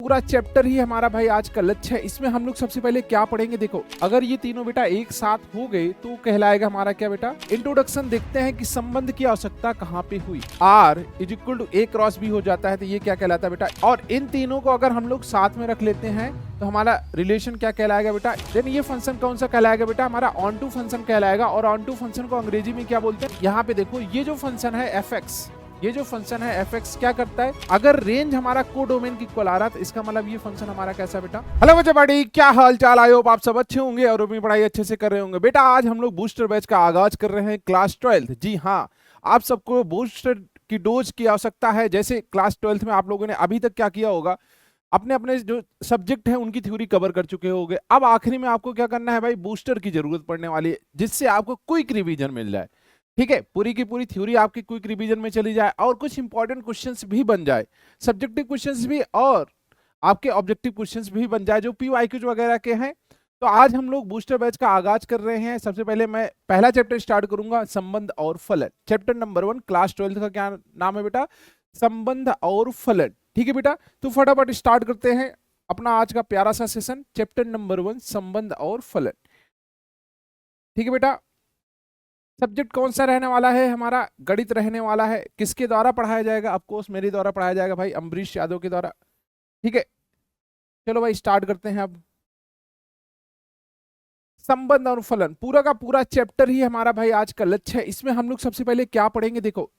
पूरा चैप्टर ही हमारा भाई आज का लक्ष्य है। इसमें हम लोग सबसे पहले क्या पढ़ेंगे, देखो अगर ये तीनों बेटा एक साथ हो गए तो कहलाएगा हमारा क्या बेटा, इंट्रोडक्शन। देखते हैं कि संबंध की आवश्यकता कहाँ पे हुई। R is equal to A cross B हो जाता है तो ये क्या कहलाता है बेटा, और इन तीनों को अगर हम लोग साथ में रख लेते हैं तो हमारा रिलेशन क्या कहलाएगा बेटा। देन ये फंक्शन कौन सा कहलाएगा बेटा, हमारा ऑन टू फंक्शन कहलाएगा। और ऑन टू फंक्शन को अंग्रेजी में क्या बोलते हैं, यहाँ पे देखो ये जो फंक्शन है fx, ये जो फंक्शन है fx क्या करता है, अगर रेंज हमारा कोडोमेन की इक्वल आ रहा तो इसका मतलब ये फंक्शन हमारा कैसा बेटा। हेलो बच्चे बड़ी, क्या हाल चाल, आई होप आप सब अच्छे होंगे और अपनी पढ़ाई अच्छे से कर रहे होंगे। बेटा आज हम लोग बूस्टर बैच का आगाज कर रहे हैं क्लास 12। जी हाँ, आप सबको बूस्टर की डोज की आवश्यकता है। जैसे क्लास 12 में आप लोगों ने अभी तक क्या किया होगा, अपने अपने जो सब्जेक्ट है उनकी थ्योरी कवर कर चुके होंगे। अब आखिरी में आपको क्या करना है भाई, बूस्टर की जरूरत पड़ने वाली है जिससे आपको क्विक रिवीजन मिल जाए। ठीक है, पूरी की पूरी थ्योरी आपकी क्विक रिवीजन में चली जाए और कुछ इंपॉर्टेंट क्वेश्चंस भी बन जाए, सब्जेक्टिव क्वेश्चंस भी और आपके ऑब्जेक्टिव क्वेश्चंस भी बन जाए जो PYQ वगैरह के हैं। तो आज हम लोग बूस्टर बैच का आगाज कर रहे हैं। सबसे पहले मैं पहला चैप्टर स्टार्ट करूंगा, संबंध और फलन। चैप्टर नंबर 1 क्लास 12 का क्या नाम है बेटा, संबंध और फलन। ठीक है बेटा, तो फटाफट स्टार्ट करते हैं अपना आज का प्यारा सा सेशन, चैप्टर नंबर 1 संबंध और फलन। ठीक है बेटा, सब्जेक्ट कौन सा रहने वाला है, हमारा गणित रहने वाला है। किसके द्वारा पढ़ाया जाएगा, ऑफकोर्स मेरे द्वारा पढ़ाया जाएगा भाई, अम्बरीश यादव के द्वारा। ठीक है, चलो भाई स्टार्ट करते हैं। अब संबंध और फलन पूरा का पूरा चैप्टर ही हमारा भाई आज का लक्ष्य है। इसमें हम लोग सबसे पहले क्या पढ़ेंगे, देखो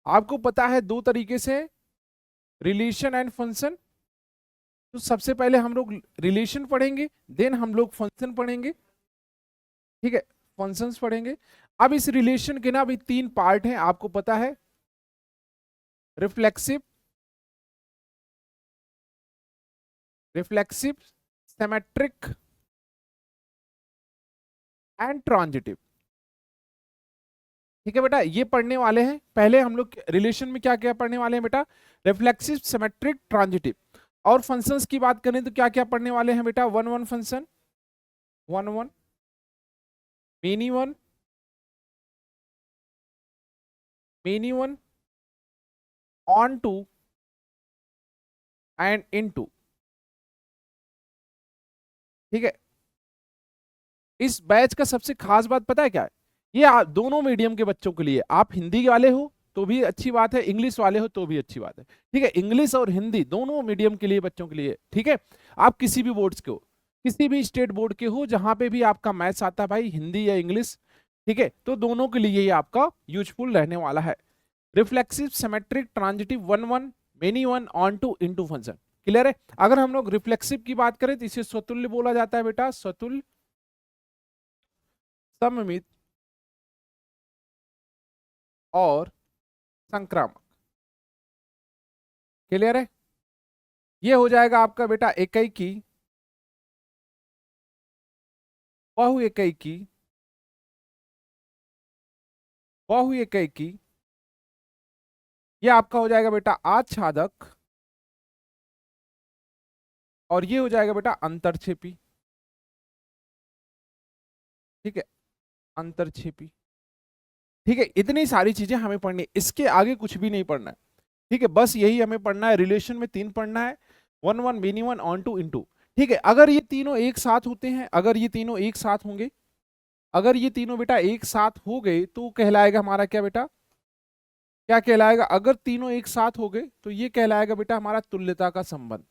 आपको पता है दो तरीके से रिलेशन एंड फंक्शन। तो सबसे पहले हम लोग रिलेशन पढ़ेंगे, देन हम लोग फंक्शन पढ़ेंगे। ठीक है, फंक्शंस पढ़ेंगे। अब इस रिलेशन के ना अभी 3 पार्ट हैं, आपको पता है, रिफ्लेक्सिव, सिमेट्रिक एंड ट्रांजिटिव। ठीक है बेटा, ये पढ़ने वाले हैं। पहले हम लोग रिलेशन में क्या क्या पढ़ने वाले हैं बेटा, रिफ्लेक्सिव, सिमेट्रिक, ट्रांजिटिव। और फंक्शंस की बात करें तो क्या क्या पढ़ने वाले हैं बेटा, 1 1 function, 1 1, many one, onto and into. ठीक है, इस बैच का सबसे खास बात पता है क्या है, ये दोनों मीडियम के बच्चों के लिए। आप हिंदी वाले हो तो भी अच्छी बात है, इंग्लिश वाले हो तो भी अच्छी बात है। ठीक है, इंग्लिश और हिंदी दोनों मीडियम के लिए बच्चों के लिए। ठीक है, आप किसी भी बोर्ड्स के हो, किसी भी स्टेट बोर्ड के हो, जहां पे भी आपका मैथ्स आता है भाई, हिंदी या इंग्लिश, ठीक है, तो दोनों के लिए ये आपका यूजफुल रहने वाला है। Reflexive, symmetric, transitive, 1 1, many one, onto, into function. Clear है। अगर हम लोग रिफ्लेक्सिव की बात करें तो इसे स्वतुल्य बोला जाता है बेटा, स्वतुल्य, सममित और संक्रामक। क्लियर है, ये हो जाएगा आपका बेटा एकैकी, बहु एकैकी, बहु एकैकी, ये आपका हो जाएगा बेटा आच्छादक, और ये हो जाएगा बेटा अंतरछेपी। ठीक है, अंतरछेपी। ठीक है, इतनी सारी चीजें हमें पढ़नी है, इसके आगे कुछ भी नहीं पढ़ना है। ठीक है, बस यही हमें पढ़ना है। रिलेशन में 3 पढ़ना है, 1 1, many one, onto, into. ठीक है, अगर ये तीनों एक साथ होते हैं, अगर ये तीनों एक साथ होंगे, अगर ये तीनों बेटा एक साथ हो गए तो कहलाएगा हमारा क्या बेटा, क्या कहलाएगा, अगर तीनों एक साथ हो गए तो ये कहलाएगा बेटा हमारा तुल्यता का संबंध,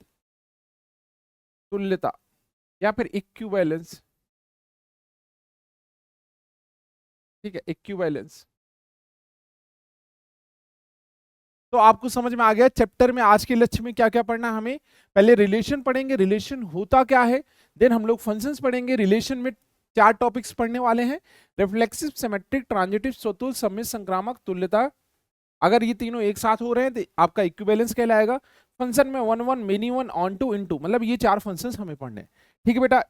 तुल्यता या फिर इक्विवेलेंस। ठीक है, इक्विवेलेंस। तो आपको समझ में आ गया चैप्टर में आज के लक्ष्य में क्या क्या पढ़ना है हमें। पहले रिलेशन पढ़ेंगे, रिलेशन होता क्या है, देन हम लोग फंक्शंस पढ़ेंगे। रिलेशन में 4 टॉपिक्स पढ़ने वाले हैं, रिफ्लेक्सिव, सिमेट्रिक, ट्रांजिटिव, स्वतुल्य, सममित, संक्रामक, तुल्यता। अगर ये तीनों एक साथ हो रहे हैं तो आपका इक्विवेलेंस कहलाएगा। फंक्शन में 1 1, many one, onto, into, मतलब ये 4 फंक्शंस हमें पढ़ने हैं। ठीक है बेटा,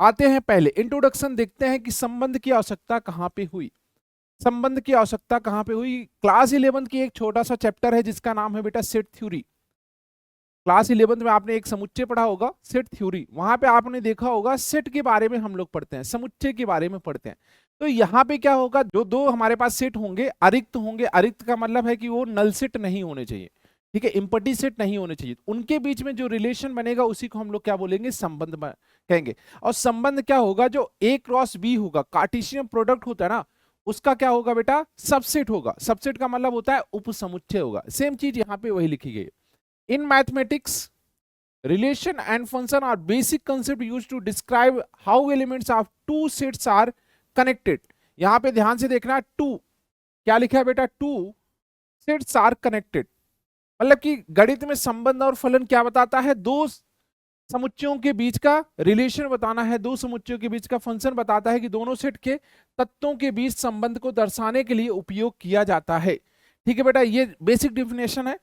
आते हैं पहले इंट्रोडक्शन, देखते हैं कि संबंध की आवश्यकता कहाँ पे हुई। संबंध की आवश्यकता कहां पे हुई, क्लास 11 की एक छोटा सा चैप्टर है जिसका नाम है बेटा सेट थ्योरी। क्लास 11 में आपने एक समुच्चय पढ़ा होगा, सेट थ्योरी। वहां पे आपने देखा होगा सेट के बारे में हम लोग पढ़ते हैं, समुच्चय के बारे में पढ़ते हैं। तो यहाँ पे क्या होगा, जो 2 हमारे पास सेट होंगे अरिक्त होंगे। अरिक्त का मतलब है कि वो नल सेट नहीं होने चाहिए। ठीक है, इम्पटी सेट नहीं होने चाहिए। उनके बीच में जो रिलेशन बनेगा उसी को हम लोग क्या बोलेंगे, संबंध कहेंगे। और संबंध क्या होगा, जो ए क्रॉस बी होगा, कार्टेशियन प्रोडक्ट होता है ना, उसका क्या होगा बेटा, सबसेट होगा। सबसेट का मतलब होता है उपसमुच्चय होगा। सेम चीज यहाँ पे वही लिखी गई है। In mathematics relation and function are basic concept used to describe how elements of two sets are connected। यहां पे ध्यान से देखना, टू क्या लिखा है बेटा, टू सेट्स आर कनेक्टेड, मतलब कि गणित में संबंध और फलन क्या बताता है, दो समुच्चयों के बीच का रिलेशन बताना है, दो समुच्चयों के बीच का फंक्शन बताता है कि दोनों सेट के तत्वों के बीच संबंध को दर्शाने के लिए उपयोग किया जाता है। ठीक है बेटा, ये बेसिक डिफिनेशन है।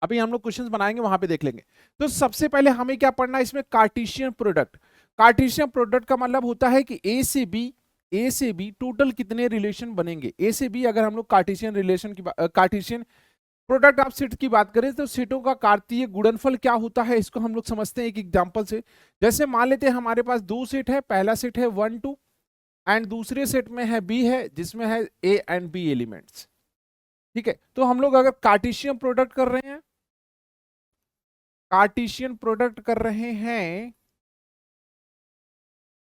अभी हम लोग क्वेश्चंस बनाएंगे, वहां पे देख लेंगे। तो सबसे पहले हमें क्या पढ़ना है इसमें, कार्टेशियन प्रोडक्ट। कार्टेशियन प्रोडक्ट का मतलब होता है कि ए से बी टोटल कितने रिलेशन बनेंगे। ए से बी अगर हम लोग कार्टेशियन रिलेशन की कार्टेशियन प्रोडक्ट ऑफ सेट की बात करें तो सेटों का कार्तीय गुणनफल क्या होता है, इसको हम लोग समझते हैं एक एग्जांपल से। जैसे मान लेते हैं हमारे पास दो सेट है, पहला सेट है 1 2 एंड दूसरे सेट में है बी है, जिसमें है ए एंड बी एलिमेंट्स। ठीक है, तो हम लोग अगर कार्टेशियन प्रोडक्ट कर रहे हैं, कार्टेशियन प्रोडक्ट कर रहे हैं,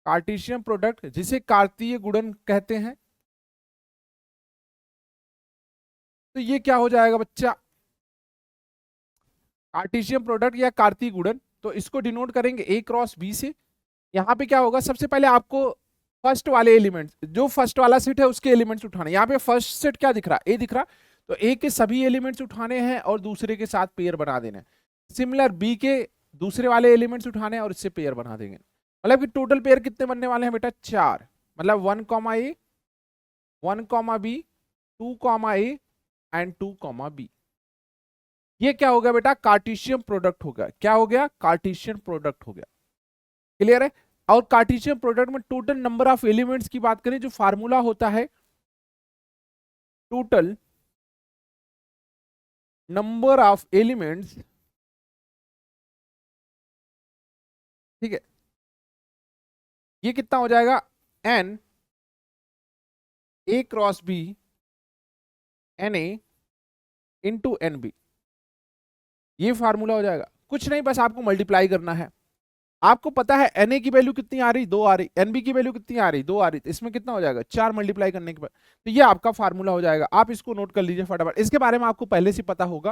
कार्टेशियन प्रोडक्ट जिसे कार्तीय गुणन कहते हैं, तो ये क्या हो जाएगा बच्चा, कार्टेशियन प्रोडक्ट या कार्तीय गुणन। तो इसको डिनोट करेंगे ए क्रॉस बी से। यहां पे क्या होगा, सबसे पहले आपको फर्स्ट वाले एलिमेंट्स, जो फर्स्ट वाला सेट है उसके एलिमेंट्स उठाने। यहाँ पे फर्स्ट सेट क्या दिख रहा, ए दिख रहा, तो ए के सभी एलिमेंट्स उठाने हैं और दूसरे के साथ पेयर बना देना है। सिमिलर बी के दूसरे वाले एलिमेंट्स उठाने हैं और इससे पेयर बना देंगे। मतलब कि टोटल पेयर कितने बनने वाले हैं बेटा, 4। मतलब 1 comma A, 1 comma B, 2 comma A and 2 comma B. ये क्या हो गया बेटा, कार्टेशियन प्रोडक्ट हो गया। क्या हो गया, कार्टेशियन प्रोडक्ट हो गया। क्लियर है। और कार्टेशियन प्रोडक्ट में टोटल नंबर ऑफ एलिमेंट्स की बात करें, जो फार्मूला होता है टोटल नंबर ऑफ एलिमेंट्स, ठीक है, ये कितना हो जाएगा, n A cross B n A into n B. ये फार्मूला हो जाएगा। कुछ नहीं, बस आपको मल्टीप्लाई करना है। आपको पता है एन ए की वैल्यू कितनी आ रही, 2 आ रही, एन बी की वैल्यू कितनी आ रही, 2 आ रही, तो इसमें कितना हो जाएगा, 4 मल्टीप्लाई करने के बाद। तो ये आपका फार्मूला हो जाएगा। आप इसको नोट कर लीजिए फटाफट। इसके बारे में आपको पहले से पता होगा,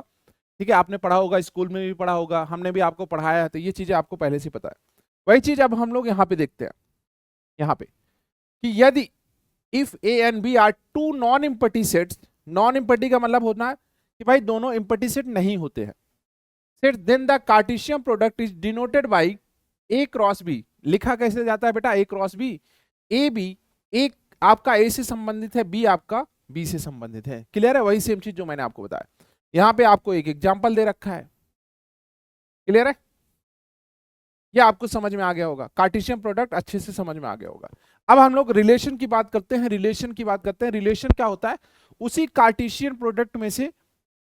ठीक है, आपने पढ़ा होगा, स्कूल में भी पढ़ा होगा, हमने भी आपको पढ़ाया है, तो ये चीजें आपको पहले से पता है। वही चीज अब हम लोग यहाँ पे देखते हैं, यहाँ पे कि यदि if A and B are two non empty sets, non empty का मतलब होना है कि भाई दोनों इम्पटी सेट नहीं होते हैं, set, then the Cartesian product is denoted by A cross B. लिखा कैसे जाता है बेटा, A cross B, A B, A आपका ए से संबंधित है, बी आपका बी से संबंधित है। क्लियर है, वही सेम चीज जो मैंने आपको बताया। यहां पे आपको एक एग्जांपल दे रखा है। क्लियर है, ये आपको समझ में आ गया होगा, कार्टेशियन प्रोडक्ट अच्छे से समझ में आ गया होगा। अब हम लोग रिलेशन की बात करते हैं, रिलेशन की बात करते हैं। रिलेशन क्या होता है, उसी कार्टेशियन प्रोडक्ट में से,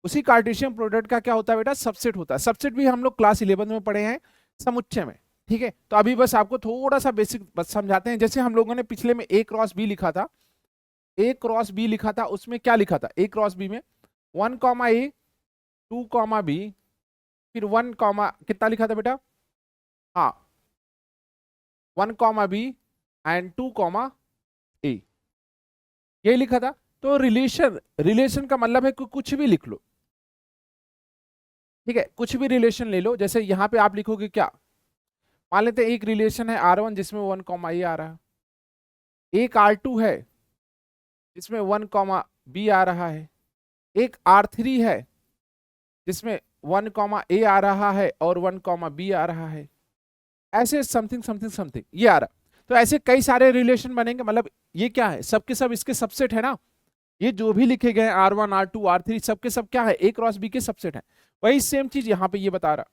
उसी कार्टेशियन प्रोडक्ट का क्या होता है बेटा, सबसेट होता है। सबसेट भी हम लोग क्लास 11 में पढ़े हैं, समुच्चय में। ठीक है, तो अभी बस आपको थोड़ा सा बेसिक बस समझाते हैं। जैसे हम लोगों ने पिछले में ए क्रॉस बी लिखा था, ए क्रॉस बी लिखा था, उसमें क्या लिखा था, ए क्रॉस बी में 1 कॉमा ए, 2 कॉमा बी, फिर 1 कॉमा कितना लिखा था बेटा, हाँ 1 कॉमा बी एंड 2 कॉमा ए, ये लिखा था। तो रिलेशन, रिलेशन का मतलब है कि कुछ भी लिख लो, ठीक है, कुछ भी रिलेशन ले लो। जैसे यहाँ पे आप लिखोगे क्या, मान लेते हैं एक रिलेशन है R1 जिसमें 1 कॉमा ए आ रहा है, एक R2 है जिसमें 1 कॉमा बी आ रहा है, एक R3 है जिसमें 1 कॉमा ए आ रहा है और 1 कॉमा बी आ रहा है, ऐसे समथिंग समथिंग समथिंग ये आ रहा। तो ऐसे कई सारे रिलेशन बनेंगे। मतलब ये क्या है, सबके सब इसके सबसेट है ना, ये जो भी लिखे गए R1 R2 R3 सबके सब क्या है, ए क्रॉस बी के सबसेट है। वही सेम चीज यहाँ पे ये बता रहा,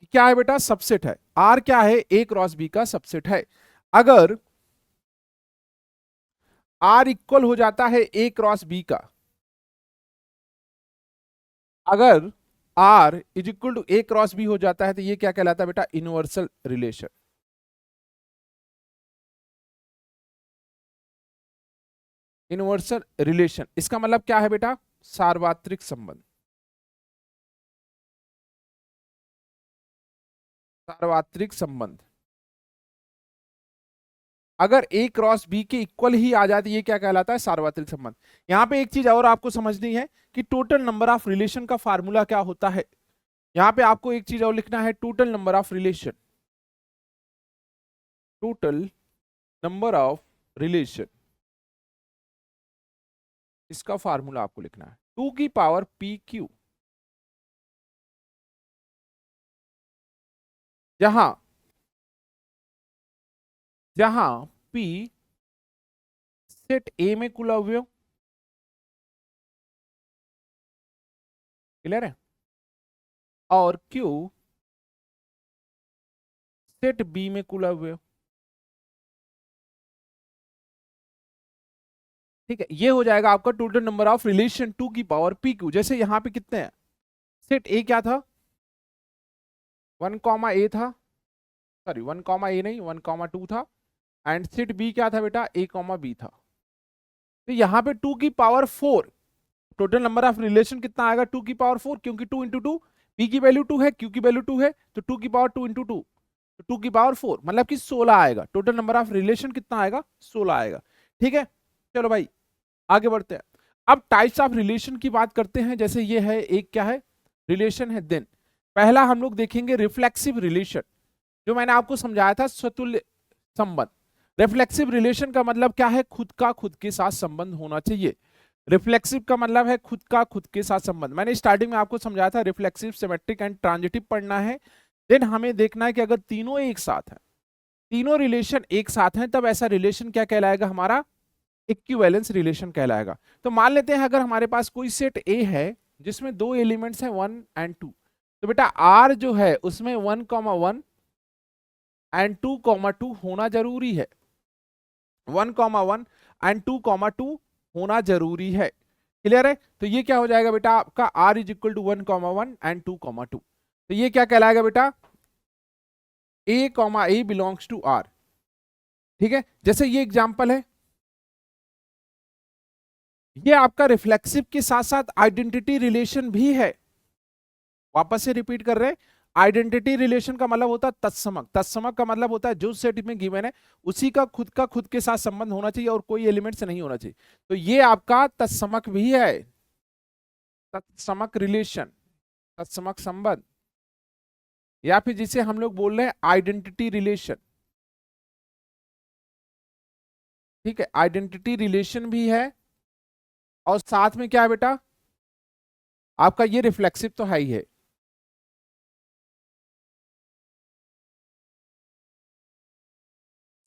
क्या है बेटा, सबसेट है। आर क्या है, ए क्रॉस बी का सबसेट है। अगर आर इक्वल हो जाता है ए क्रॉस बी का, अगर R is equal to A cross B हो जाता है, तो ये क्या कहलाता है बेटा, यूनिवर्सल रिलेशन। यूनिवर्सल रिलेशन इसका मतलब क्या है बेटा, सार्वत्रिक संबंध। सार्वत्रिक संबंध। अगर A क्रॉस B के इक्वल ही आ जाती, ये क्या कहलाता है? सार्वत्रिक संबंध। यहां पे एक चीज और आपको समझनी है कि टोटल नंबर ऑफ रिलेशन का फार्मूला क्या होता है। यहां पे आपको एक चीज और लिखना है, total number of relation, total number of relation, इसका फार्मूला आपको लिखना है 2 की पावर PQ, जहां जहां P सेट A में कुल अवयव, क्लियर है, और Q सेट B में कुल अवयव। ठीक है, ये हो जाएगा आपका टोटल नंबर ऑफ रिलेशन 2 की पावर PQ। जैसे यहां पे कितने हैं, सेट A क्या था, 1 कॉमा A था, सॉरी 1 कॉमा A नहीं 1 कॉमा 2 था, एंड सेट B क्या था बेटा, A कॉमा B था। तो यहाँ पे 2 की power 4, total number of relation कितना आएगा, 2 की पावर 4, क्योंकि 2 इंटू 2, P की वैल्यू 2 है, Q की वैल्यू 2 है, तो 2 की पावर 2 इंटू 2, तो 2 की पावर 4 मतलब कि 16 आएगा। टोटल नंबर ऑफ रिलेशन कितना आएगा, 16 आएगा। ठीक है, चलो भाई आगे बढ़ते हैं। अब टाइप्स ऑफ रिलेशन की बात करते हैं। जैसे ये है, एक क्या है, रिलेशन है। देन पहला हम लोग देखेंगे रिफ्लेक्सिव रिलेशन, जो मैंने आपको समझाया था, स्वतुल्य संबंध। रिफ्लेक्सिव रिलेशन का मतलब क्या है, खुद का खुद के साथ संबंध होना चाहिए। रिफ्लेक्सिव का मतलब है खुद का खुद के साथ संबंध। मैंने स्टार्टिंग में आपको समझाया था, रिफ्लेक्सिव, सिमेट्रिक एंड ट्रांजिटिव पढ़ना है। देन हमें देखना है कि अगर तीनों एक साथ है, तीनों रिलेशन एक साथ हैं, तब ऐसा रिलेशन क्या कहलाएगा, हमारा इक्विवेलेंस रिलेशन कहलाएगा। तो मान लेते हैं अगर हमारे पास कोई सेट ए है जिसमें दो एलिमेंट्स हैं 1 एंड 2, तो बेटा आर जो है उसमें 1,1 एंड 2,2 होना जरूरी है। 1,1 एंड 2,2 होना जरूरी है। क्लियर है? तो ये क्या हो जाएगा बेटा आपका, r is equal to 1,1 and 2,2। तो ये क्या कहलाएगा बेटा, a बिलोंग्स टू r। ठीक है, जैसे ये एग्जांपल है, ये आपका रिफ्लेक्सिव के साथ साथ आइडेंटिटी रिलेशन भी है। वापस से रिपीट कर रहे हैं, आइडेंटिटी रिलेशन का मतलब होता है तत्समक। तत्समक का मतलब होता है जो सेट में गिवन है उसी का खुद के साथ संबंध होना चाहिए और कोई एलिमेंट से नहीं होना चाहिए। तो ये आपका तत्समक भी है, तत्समक रिलेशन, तत्समक संबंध, या फिर जिसे हम लोग बोल रहे हैं आइडेंटिटी रिलेशन। ठीक है, आइडेंटिटी रिलेशन भी है, और साथ में क्या है बेटा आपका, ये रिफ्लेक्सिव तो है ही है।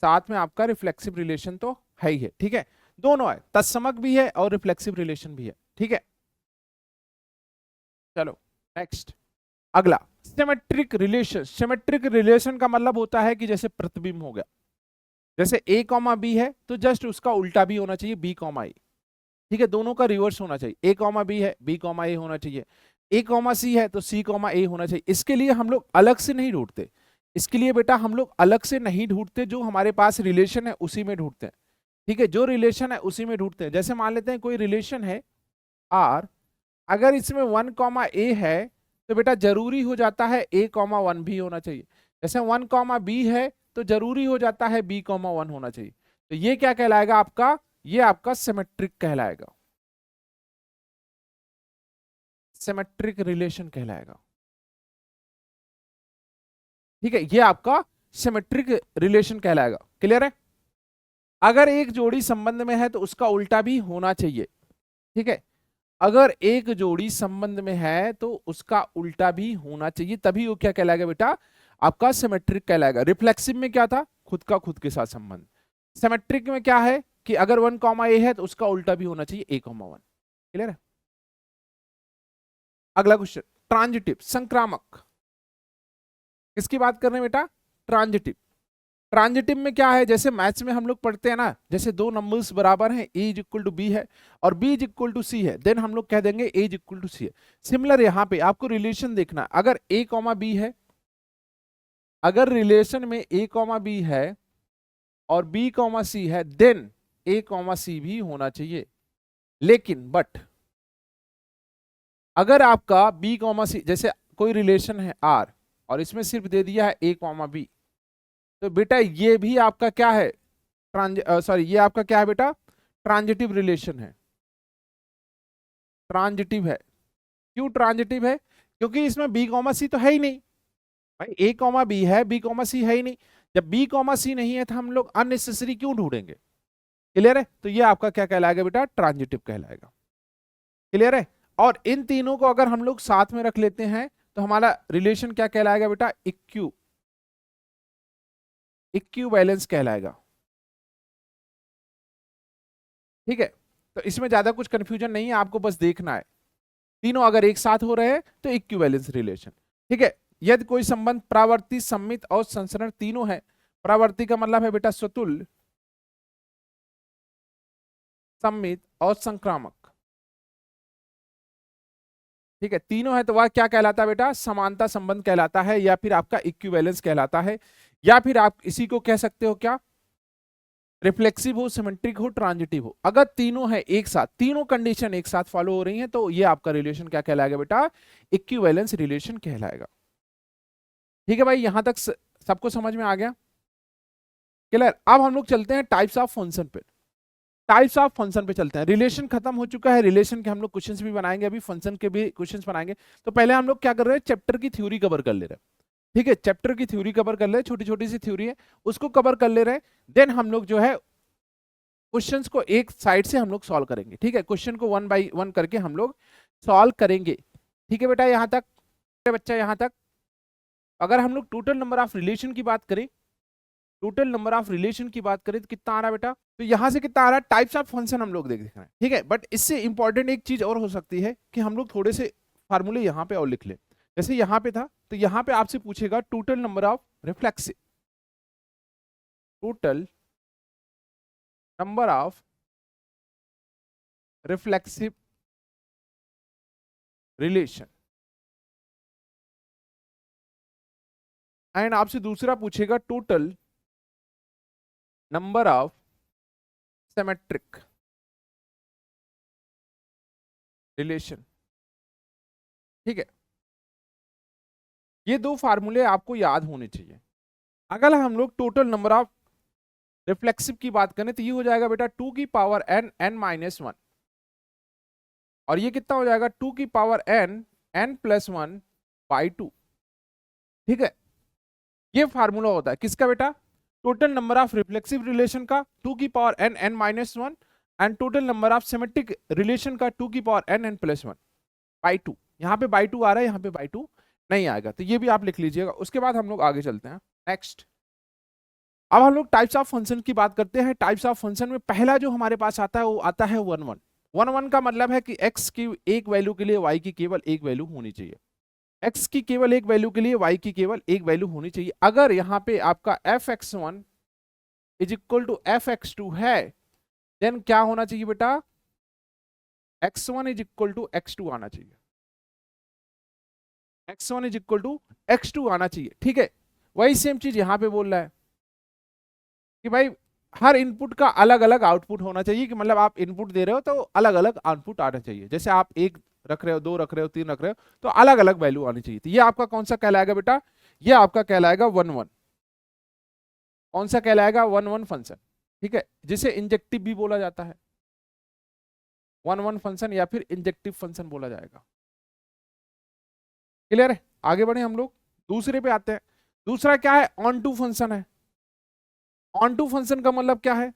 साथ में आपका रिफ्लेक्सिव रिलेशन तो है ही है। ठीक है, दोनों है, तत्समक भी है और रिफ्लेक्सिव रिलेशन भी है। ठीक है, चलो नेक्स्ट, अगला सिमेट्रिक रिलेशन। सिमेट्रिक रिलेशन का मतलब होता है कि जैसे प्रतिबिंब हो गया, जैसे a कॉमा बी है तो जस्ट उसका उल्टा भी होना चाहिए, b कॉमा ए। ठीक है, दोनों का रिवर्स होना चाहिए। a कॉमा बी है, b कॉमा ए होना चाहिए। a कॉमा सी है तो c कॉमा ए होना चाहिए। इसके लिए हम लोग अलग से नहीं ढूंढते, इसके लिए बेटा हम लोग अलग से नहीं ढूंढते, जो हमारे पास रिलेशन है उसी में ढूंढते हैं। ठीक है, जो रिलेशन है उसी में ढूंढते हैं। जैसे मान लेते हैं कोई रिलेशन है r, अगर इसमें 1 कॉमा ए है तो बेटा जरूरी हो जाता है a कॉमा 1 भी होना चाहिए। जैसे 1 कॉमा बी है तो जरूरी हो जाता है b कॉमा 1 होना चाहिए। तो ये क्या कहलाएगा आपका, ये आपका सिमेट्रिक कहलाएगा, सिमेट्रिक रिलेशन कहलाएगा। ठीक है, ये आपका सिमेट्रिक रिलेशन कहलाएगा। क्लियर है? अगर एक जोड़ी संबंध में है तो उसका उल्टा भी होना चाहिए। ठीक है, अगर एक जोड़ी संबंध में है तो उसका उल्टा भी होना चाहिए, तभी वो क्या कहलाएगा बेटा आपका सिमेट्रिक कहलाएगा। रिफ्लेक्सिव में क्या था, खुद का खुद के साथ संबंध। सिमेट्रिक में क्या है कि अगर 1 कॉमा ए है तो उसका उल्टा भी होना चाहिए, a कॉमा 1। क्लियर है? अगला क्वेश्चन, ट्रांजिटिव, संक्रामक। किसकी बात कर रहे हैं बेटा, ट्रांजिटिव। ट्रांजिटिव में क्या है, जैसे मैथ्स में हम लोग पढ़ते हैं ना, जैसे दो नंबर्स बराबर हैं, a is equal to b है और b is equal to c है, देन हम लोग कह देंगे a is equal to c है। सिमिलर यहाँ पे आपको रिलेशन देखना, अगर a कॉमा बी है, अगर रिलेशन में a कॉमा बी है और b कॉमा सी है, देन a कॉमा सी भी होना चाहिए। लेकिन बट अगर आपका b कॉमा सी, जैसे कोई रिलेशन है r, और इसमें सिर्फ दे दिया है a, b। तो बेटा ये भी आपका क्या है, ये आपका क्या है बेटा, ट्रांजिटिव रिलेशन है, ट्रांजिटिव है। क्यों ट्रांजिटिव है? क्योंकि इसमें b, c तो है ही नहीं भाई, a, b है, b, c है ही नहीं। जब b, c नहीं है तो हम लोग अननेसेसरी क्यों ढूंढेंगे? क्लियर है? तो ये आपका क्या कहलाएगा बेटा, ट्रांजिटिव कहलाएगा। क्लियर है? और इन तीनों को अगर हम लोग साथ में रख लेते हैं तो हमारा रिलेशन क्या कहलाएगा बेटा, इक्विवेलेंस कहलाएगा। ठीक है, तो इसमें ज्यादा कुछ कंफ्यूजन नहीं है, आपको बस देखना है तीनों अगर एक साथ हो रहे हैं तो इक्विवेलेंस रिलेशन। ठीक है, यदि कोई संबंध प्रावर्ती, सम्मित और संसरण तीनों है, प्रावर्ती का मतलब है बेटा स्वतुल्य, सम्मित और संक्रामक। ठीक है, तीनों है तो वह क्या कहलाता है बेटा, समानता संबंध कहलाता है, या फिर आपका इक्विवेलेंस कहलाता है, या फिर आप इसी को कह सकते हो क्या, रिफ्लेक्सिव हो, सिमेट्रिक हो, ट्रांजिटिव हो। अगर तीनों है एक साथ, तीनों कंडीशन एक साथ फॉलो हो रही हैं तो ये आपका रिलेशन क्या कहलाएगा बेटा, इक्विवेलेंस रिलेशन कहलाएगा। ठीक है भाई, यहां तक सबको समझ में आ गया? क्लियर? अब हम लोग चलते हैं टाइप्स ऑफ फंक्शन पे, टाइप्स ऑफ फंक्शन पे चलते हैं। रिलेशन खत्म हो चुका है, रिलेशन के हम लोग क्वेश्चंस भी बनाएंगे, अभी फंक्शन के भी क्वेश्चंस बनाएंगे। तो पहले हम लोग क्या कर रहे हैं, चैप्टर की थ्योरी कवर कर ले रहे हैं। ठीक है, चैप्टर की थ्योरी कवर कर ले, छोटी छोटी सी थ्योरी है उसको कवर कर ले रहे हैं। देन हम लोग जो है क्वेश्चंस को एक साइड से हम लोग सॉल्व करेंगे। ठीक है, क्वेश्चन को 1 बाई 1 करके हम लोग सॉल्व करेंगे। ठीक है बेटा, यहां तक बच्चा, यहां तक। अगर हम लोग टोटल नंबर ऑफ रिलेशन की बात करें, टोटल नंबर ऑफ रिलेशन की बात करें तो कितना आ रहा है बेटा, तो यहां से कितना आ रहा है, टाइप्स ऑफ फंक्शन हम लोग देख रहे हैं। ठीक है, बट इससे इंपॉर्टेंट एक चीज और हो सकती है कि हम लोग थोड़े से फार्मूले यहां पे और लिख लें। जैसे यहां पे था तो यहां पे आपसे पूछेगा total number of reflexive, total number of reflexive relation, and आपसे दूसरा पूछेगा total number of symmetric relation. ठीक है, ये दो फार्मूले आपको याद होने चाहिए। अगर हम लोग टोटल नंबर ऑफ रिफ्लेक्सिव की बात करें तो ये हो जाएगा बेटा 2 की पावर n, n-1, और ये कितना हो जाएगा 2 की पावर n, n+1 बाई 2। ठीक है, ये फार्मूला होता है किसका बेटा, total number of reflexive relation का 2 की power n, n-1, and total number of symmetric relation का 2 की पावर n, n+1 बाई 2। यहाँ पे बाई 2 आ रहा है, यहाँ पे बाई 2 नहीं आएगा, तो ये भी आप लिख लीजिएगा। उसके बाद हम लोग आगे चलते हैं नेक्स्ट। अब हम लोग टाइप्स ऑफ फंक्शन की बात करते हैं। टाइप्स ऑफ फंक्शन में पहला जो हमारे पास आता है वो आता है 1 1। 1 1 का मतलब है कि x की एक वैल्यू के लिए y की केवल एक वैल्यू होनी चाहिए, x की केवल एक वैल्यू के लिए y की केवल एक वैल्यू होनी चाहिए। अगर यहाँ पे आपका f(x1) is equal to f(x2) है, देन क्या होना चाहिए बेटा, x1 is equal to x2 आना चाहिए, x1 is equal to x2 आना चाहिए। ठीक है, वही सेम चीज यहाँ पे बोल रहा है कि भाई हर इनपुट का अलग अलग आउटपुट होना चाहिए, कि मतलब आप इनपुट दे रहे हो तो अलग अलग आउटपुट आना चाहिए। जैसे आप 1 रख रहे हो, 2 रख रहे हो, 3 रख रहे हो, तो अलग अलग वैल्यू आनी चाहिए। तो ये आपका कौन सा कहलाएगा बेटा, ये आपका कहलाएगा 1 1। कौन सा कहलाएगा, 1 1 फंक्शन। ठीक है, जिसे इंजेक्टिव भी बोला जाता है, 1 1 फंक्शन या फिर इंजेक्टिव फंक्शन बोला जाएगा। क्लियर है? आगे बढ़े हम लोग, दूसरे पे आते हैं। दूसरा क्या है, ऑन टू फंक्शन है। ऑन टू फंक्शन का मतलब क्या है,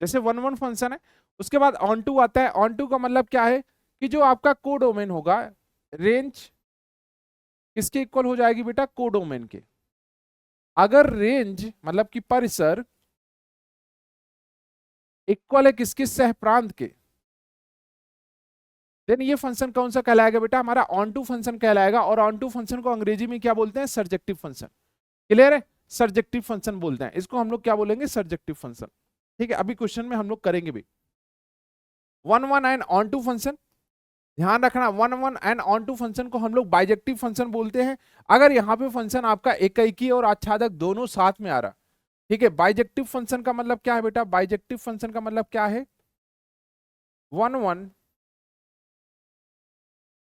जैसे 1 1 फंक्शन है उसके बाद ऑन टू आता है। ऑन टू का मतलब क्या है कि जो आपका कोडोमेन होगा, रेंज किसके इक्वल हो जाएगी बेटा, कोडोमेन के। अगर रेंज मतलब कि परिसर इक्वल है किसके, सहप्रांत के, देन ये फंक्शन कौन सा कहलाएगा बेटा, हमारा ऑन टू फंक्शन कहलाएगा। और ऑन टू फंक्शन को अंग्रेजी में क्या बोलते हैं, सर्जेक्टिव फंक्शन। क्लियर है? सर्जेक्टिव फंक्शन बोलते हैं इसको, हम लोग क्या बोलेंगे, सर्जेक्टिव फंक्शन। ठीक है, अभी क्वेश्चन में हम लोग करेंगे भी 1 1 एंड ऑन टू फंक्शन। ध्यान रखना, 1 1 एंड ऑन टू फंक्शन को हम लोग बाइजेक्टिव फंक्शन बोलते हैं। अगर यहाँ पे फंक्शन आपका एकाकी और आच्छादक दोनों साथ में आ रहा। ठीक है, बाइजेक्टिव फंक्शन का मतलब क्या है बेटा, बाइजेक्टिव फंक्शन का मतलब क्या है, 1 1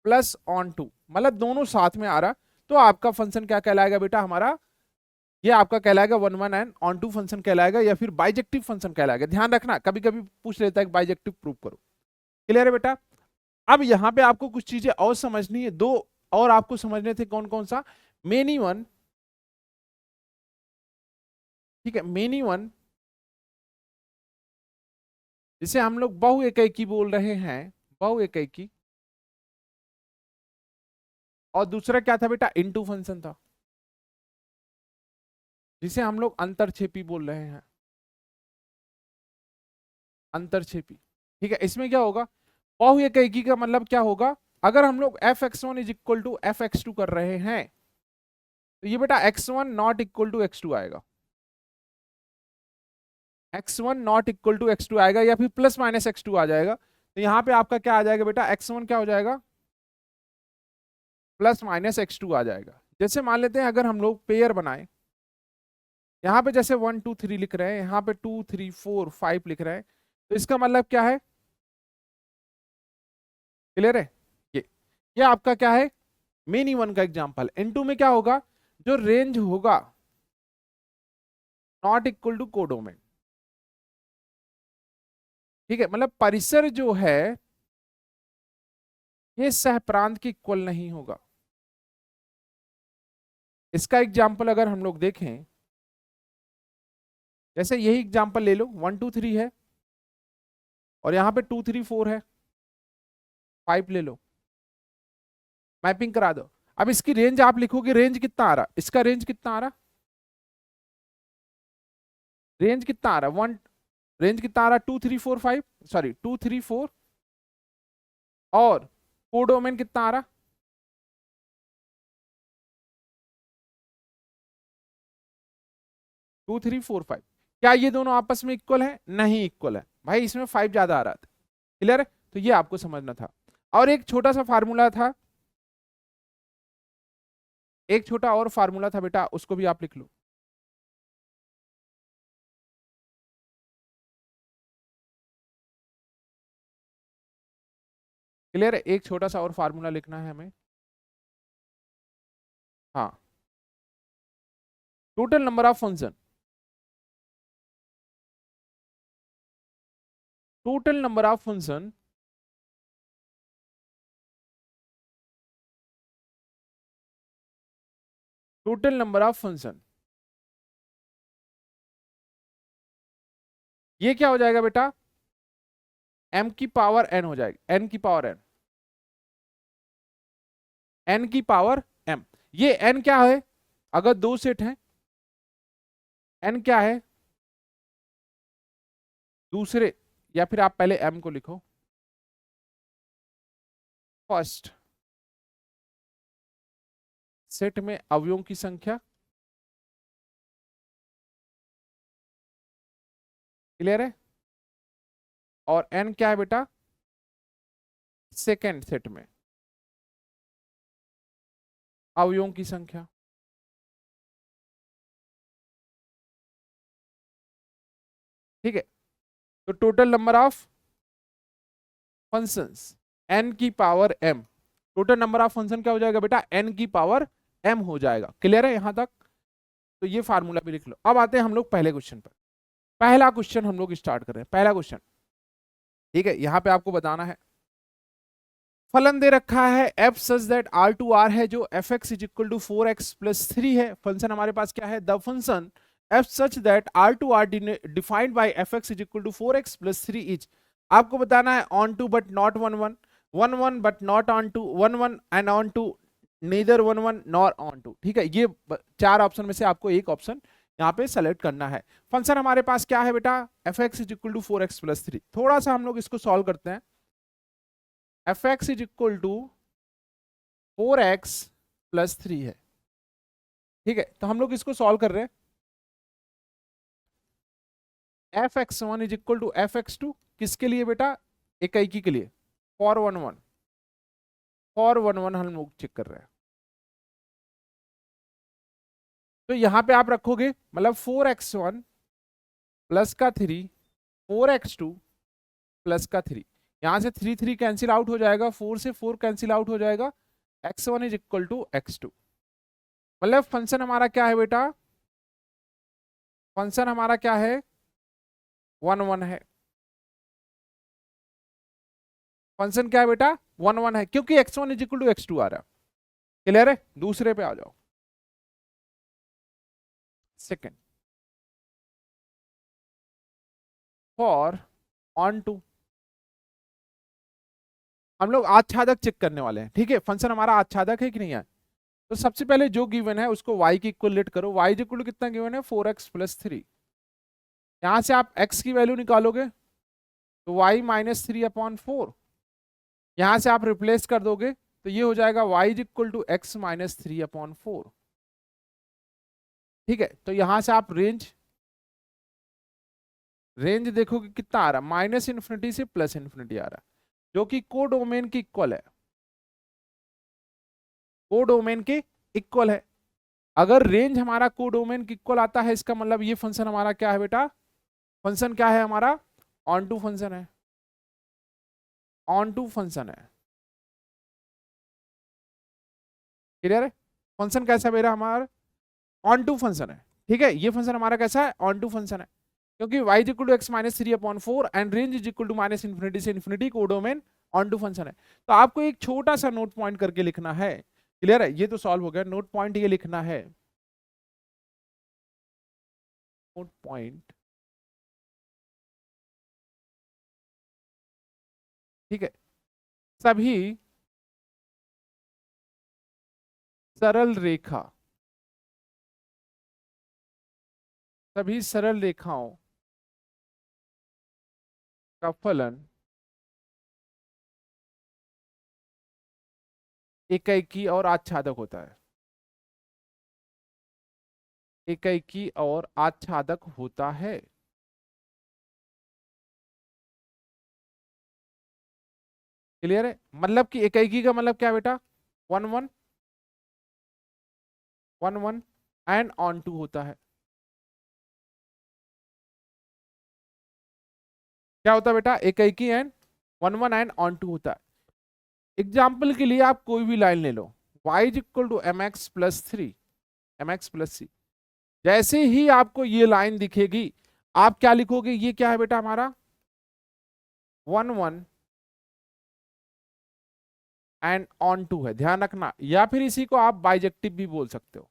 प्लस ऑन टू, मतलब दोनों साथ में आ रहा तो आपका फंक्शन क्या कहलाएगा बेटा हमारा, ये आपका कहलाएगा 1 1 एंड ऑन टू फंक्शन कहलाएगा, या फिर बाइजेक्टिव फंक्शन कहलाएगा। ध्यान रखना, कभी कभी पूछ लेता है कि बाइजेक्टिव प्रूव करो। क्लियर है बेटा। अब यहाँ पे आपको कुछ चीजें और समझनी है, दो और आपको समझने थे, कौन कौन सा, मेनी वन, ठीक है, मेनी वन जिसे हम लोग बहु एकैकी बोल रहे हैं, बहु एकैकी, और दूसरा क्या था बेटा, इनटू फंक्शन था जिसे हम लोग अंतरछेपी बोल रहे हैं, अंतरछेपी। ठीक है, इसमें क्या होगा, बहु एकैकी का मतलब क्या होगा, अगर हम लोग F x one is equal to F x two कर रहे हैं तो ये बेटा X one not equal to X two आएगा, X one not equal to X two आएगा, या फिर प्लस माइनस एक्स टू आ जाएगा। तो यहाँ पे आपका क्या आ जाएगा बेटा, एक्स वन क्या हो जाएगा, प्लस माइनस एक्स टू आ जाएगा। जैसे मान लेते हैं अगर हम लोग पेयर बनाए, यहाँ पे जैसे 1 2 3 लिख रहे हैं, यहाँ पे 2 3 4 5 लिख रहे हैं, तो इसका मतलब क्या है, क्लियर है, ये आपका क्या है, मेनी वन का एग्जांपल। इनटू में क्या होगा, जो रेंज होगा नॉट इक्वल टू कोडोमेन, ठीक है, मतलब परिसर जो है ये सहप्रांत के इक्वल नहीं होगा। इसका एग्जाम्पल अगर हम लोग देखें, जैसे यही एग्जाम्पल ले लो, 1 2 3 है और यहाँ पे 2 3 4 है, 5 ले लो, मैपिंग करा दो। अब इसकी रेंज आप लिखोगे, रेंज कितना आ रहा, इसका रेंज कितना आ रहा, रेंज कितना आ रहा, वन, रेंज कितना आ रहा, 2 3 4 5, सॉरी 2 3 4, और कोडोमेन कितना आ रहा, 2 3 4 5। क्या ये दोनों आपस में इक्वल है, नहीं इक्वल है भाई, इसमें 5 ज्यादा आ रहा था। क्लियर है, तो ये आपको समझना था। और एक छोटा सा फार्मूला था, एक छोटा और फार्मूला था बेटा, उसको भी आप लिख लो। क्लियर है, एक छोटा सा और फार्मूला लिखना है हमें। हाँ, total number of function, total number of function total number of function, ये क्या हो जाएगा बेटा, m की पावर n हो जाएगी, n की पावर n, n की पावर m। ये n क्या है, अगर दो सेट हैं, n क्या है, दूसरे, या फिर आप पहले m को लिखो, फर्स्ट सेट में अवयवों की संख्या। क्लियर है, और n क्या है बेटा, सेकेंड सेट में अवयवों की संख्या। ठीक है, तो total number of functions n की power m, total number of function क्या हो जाएगा बेटा, n की पावर m हो जाएगा। क्लियर है यहां तक, तो ये फार्मूला भी लिख लो। अब आते हैं हम लोग पहले क्वेश्चन पर। पहला क्वेश्चन हम लोग स्टार्ट कर रहे हैं, पहला क्वेश्चन। ठीक है, यहां पे आपको बताना है, फलन दे रखा है f such that r to r है, जो f x is equal to 4x plus 3 है। फंक्शन हमारे पास क्या है, the function f such that r to r defined by f x is equal to 4x plus 3 is, आपको बताना है onto but not 1 1, 1 1 but not onto, 1 1 and onto, neither 1 1 nor on to. ठीक है, ये चार option में से आपको एक ऑप्शन यहाँ पे सेलेक्ट करना है। फंक्शन हमारे पास क्या है बेटा, f x is equal to 4x plus 3। थोड़ा सा हम लोग इसको सॉल्व करते हैं। F x is equal to 4x plus 3 है। ठीक है, तो हम लोग इसको सॉल्व कर रहे हैं। F x one is equal to F x two, किसके लिए बेटा, इकाई के लिए, फॉर 1 1, फॉर 1 1 हम लोग चेक कर रहे हैं। तो यहां पे आप रखोगे, मतलब 4x1 प्लस का 3, 4x2 प्लस का 3, यहां से 3 3 कैंसिल आउट हो जाएगा, 4 से 4 कैंसिल आउट हो जाएगा, x1 is equal to x2। मतलब फंक्शन हमारा क्या है बेटा, फंक्शन हमारा क्या है, 1 1 है। फंक्शन क्या है बेटा, 1 1 है, क्योंकि x1 is equal to x2 आ रहा है। क्लियर है, दूसरे पे आ जाओ। सेकंड, फॉर ऑन टू, हम लोग आच्छादक चेक करने वाले हैं, ठीक है, फंक्शन हमारा आच्छादक है कि नहीं है। तो सबसे पहले जो गिवन है उसको y की इक्वलेट करो। y इक्वल टू कितना गिवन है, 4x+3। यहां से आप x की वैल्यू निकालोगे तो y-3/4, यहां से आप रिप्लेस कर दोगे तो ये हो जाएगा y इक्वल टू x-3/4। ठीक है, तो यहां से आप रेंज देखोगे कितना आ रहा है, -∞ से +∞ आ रहा है, जो कि कोडोमेन की इक्वल है, कोडोमेन के इक्वल है। अगर रेंज हमारा कोडोमेन की इक्वल आता है, इसका मतलब ये फंक्शन हमारा क्या है बेटा, फंक्शन क्या है हमारा, ऑन टू फंक्शन है, ऑन टू फंक्शन है। क्लियर है, फंक्शन कैसा है मेरा, हमारा ऑन टू फंक्शन है। ठीक है, ये फंक्शन हमारा कैसा है, ऑन टू फंक्शन है, क्योंकि y equal to x-3/4 and range is equal to -∞ से infinity, codomain onto function है। तो आपको एक छोटा सा नोट पॉइंट करके लिखना है। क्लियर है, ये तो सॉल्व हो गया, नोट पॉइंट ये लिखना है, नोट पॉइंट, ठीक है, सभी सरल रेखा, सभी सरल रेखाओं का फलन एकाकी और आच्छादक होता है, एकाकी और आच्छादक होता है। क्लियर है, मतलब कि एकाकी का मतलब क्या बेटा, 1 1 1 1 एंड ऑन टू होता है। क्या होता है बेटा, एकाकी एंड 1 1 एंड ऑन टू होता है। एग्जाम्पल के लिए आप कोई भी लाइन ले लो, y equal to mx+3, mx+c, जैसे ही आपको ये लाइन दिखेगी आप क्या लिखोगे, ये क्या है बेटा हमारा, 1 1 एंड ऑन टू है, ध्यान रखना, या फिर इसी को आप बाइजेक्टिव भी बोल सकते हो,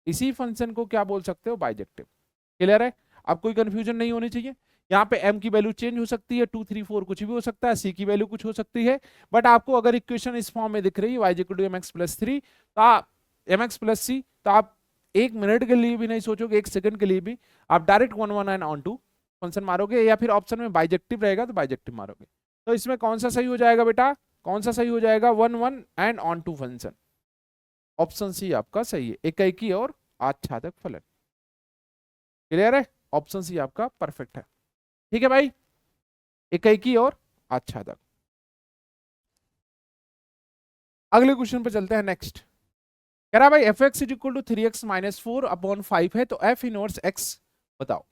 इसी फंक्शन को क्या बोल सकते हो, बाइजेक्टिव। क्लियर है, अब कोई कंफ्यूजन नहीं होनी चाहिए। यहाँ पे m की वैल्यू चेंज हो सकती है, 2 3 4 कुछ भी हो सकता है, c की वैल्यू कुछ हो सकती है, बट आपको अगर इक्वेशन इस फॉर्म में दिख रही है y इक्वल टू mx+3, तो आप mx+c, तो आप 1 मिनट के लिए भी नहीं सोचोगे, 1 सेकंड के लिए भी, आप direct 1 1 and onto function मारोगे, या फिर ऑप्शन में बाइजेक्टिव रहेगा तो बाइजेक्टिव मारोगे। तो इसमें कौन सा सही हो जाएगा बेटा, कौन सा सही हो जाएगा, 1 1 and onto function, option C आपका सही है, एकाकी और आच्छादक फलन। क्लियर है, ऑप्शन सी आपका परफेक्ट है। ठीक है भाई, एकाकी और आच्छादक। अगले क्वेश्चन पे चलते हैं, नेक्स्ट कह रहा भाई f x is equal to 3x-4/5 है, तो एफ इनवर्स एक्स बताओ।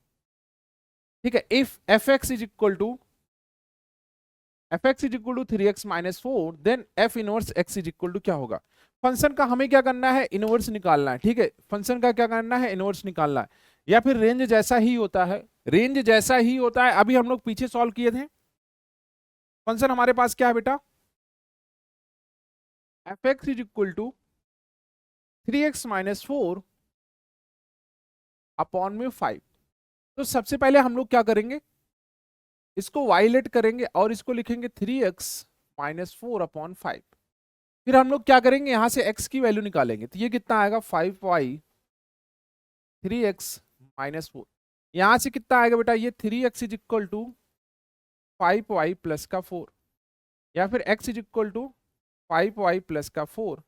ठीक है, if f x is equal to 3x-4, then f inverse x is equal to क्या होगा। फंक्शन का हमें क्या करना है, इनवर्स निकालना है। ठीक है, फंक्शन का क्या करना है, इनवर्स निकालना है, या फिर रेंज जैसा ही होता है, रेंज जैसा ही होता है। अभी हम लोग पीछे सॉल्व किए थे, फंक्शन हमारे पास क्या है बेटा, f x is equal to 3x-4 upon में 5। तो सबसे पहले हम लोग क्या करेंगे, इसको वाइलेट करेंगे और इसको लिखेंगे 3x-4/5। फिर हम लोग क्या करेंगे, यहां से x की वैल्यू निकालेंगे, तो ये कितना आएगा, 5y 3x-4। यहां से कितना आएगा बेटा, ये 3x is equal to 5y plus का 4, या फिर x is equal to 5y plus का 4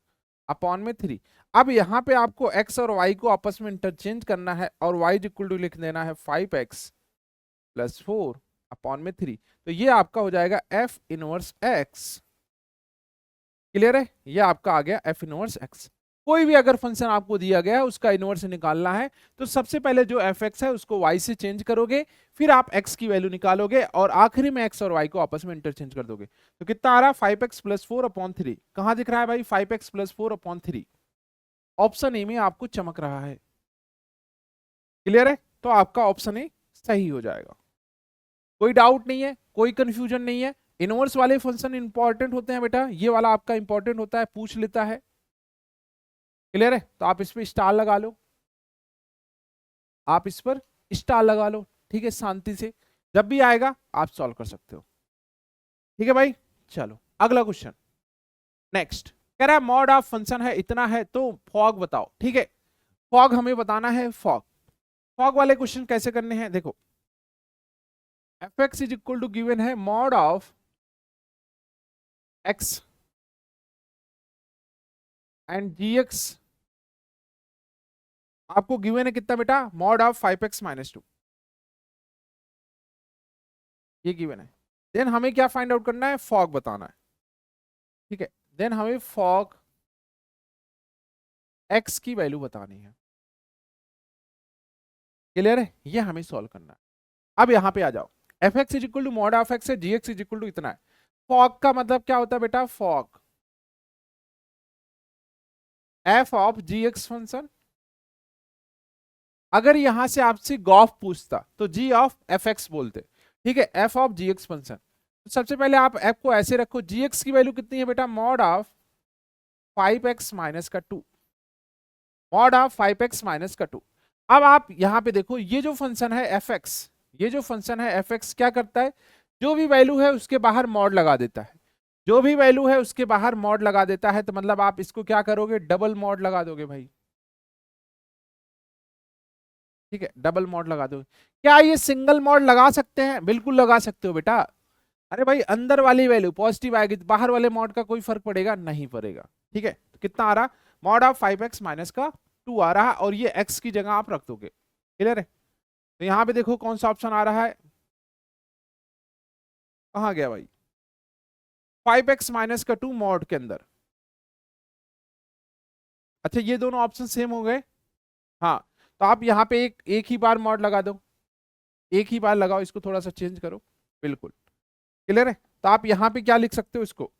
अपॉन में 3। अब यहाँ पे आपको x और y को आपस में इंटरचेंज करना है, और y इज इक्वल टू लिख देना है 5x प्लस 4 अपॉन में 3। तो ये आपका हो जाएगा f इनवर्स x। क्लियर है, ये आपका आ गया f इनवर्स x। कोई भी अगर फंक्शन आपको दिया गया है उसका इनवर्स निकालना है, तो सबसे पहले जो fx है उसको y से चेंज करोगे, फिर आप x की वैल्यू निकालोगे, और आखिरी में x और y को आपस में इंटरचेंज कर दोगे। तो कितना आ रहा है, 5x प्लस 4/3। कहां दिख रहा है भाई, 5x प्लस 4/3। ऑप्शन ए में आपको चमक रहा है। क्लियर है? तो आपका ऑप्शन ए सही हो जाएगा। कोई डाउट नहीं है, कोई कंफ्यूजन नहीं है। इनवर्स वाले फंक्शन इंपॉर्टेंट होते हैं बेटा, ये वाला आपका इंपॉर्टेंट होता है, पूछ लेता है। क्लियर है? तो आप इस पर स्टार लगा लो, आप इस पर स्टार लगा लो, ठीक है, शांति से, जब भी आएगा आप सॉल्व कर सकते हो। ठीक है भाई, चलो अगला क्वेश्चन नेक्स्ट। कह रहा है मॉड ऑफ फंक्शन है इतना है तो फॉग बताओ। ठीक है, फॉग हमें बताना है। फॉग फॉग वाले क्वेश्चन कैसे करने हैं, देखो F x is equal to given है mod of X and G X आपको गिवन है कितना बेटा, मॉड ऑफ 5x-2, ये गिवन है। देन हमें क्या फाइंड आउट करना है, फॉग बताना है। ठीक है, देन हमें फॉग एक्स की वैल्यू बतानी है। क्लियर है? ये हमें सॉल्व करना है। अब यहां पे आ जाओ, f x is equal to mod of x है, g x is equal to इतना है। फॉग का मतलब क्या होता है बेटा, fog f of g x function. अगर यहां से आपसे गॉफ पूछता तो जी ऑफ एफ एक्स बोलते। ठीक है, f of g x function. तो सबसे पहले आप एफ को ऐसे रखो, जी एक्स की वैल्यू कितनी है बेटा, mod of 5x-2, mod of 5x-2। अब आप यहां पे देखो, ये जो फंक्शन है एफ एक्स, ये जो फंक्शन है एफ एक्स क्या करता है, जो भी वैल्यू है उसके बाहर मॉड लगा देता है। जो भी वैल्यू है उसके बाहर मॉड लगा देता है, तो मतलब आप इसको क्या करोगे, डबल मॉड लगा दोगे भाई। ठीक है, डबल मॉड लगा दोगे। क्या ये सिंगल मॉड लगा सकते हैं, बिल्कुल लगा सकते हो बेटा। अरे भाई अंदर वाली वैल्यू पॉजिटिव आएगी तो बाहर वाले मॉड का कोई फर्क पड़ेगा, नहीं पड़ेगा। ठीक है, तो कितना आ रहा, मॉड ऑफ 5x-2 आ रहा है, और ये x की जगह आप रख दोगे। क्लियर है? तो यहां पे देखो कौन सा ऑप्शन आ रहा है, कहां गया भाई, 5x-2 मॉड के अंदर। अच्छा, ये दोनों ऑप्शन सेम हो गए। हाँ, तो आप यहाँ पे एक एक ही बार मॉड लगा दो, एक ही बार लगाओ, इसको थोड़ा सा चेंज करो। बिल्कुल क्लियर है? तो आप यहाँ पे क्या लिख सकते हो, इसको,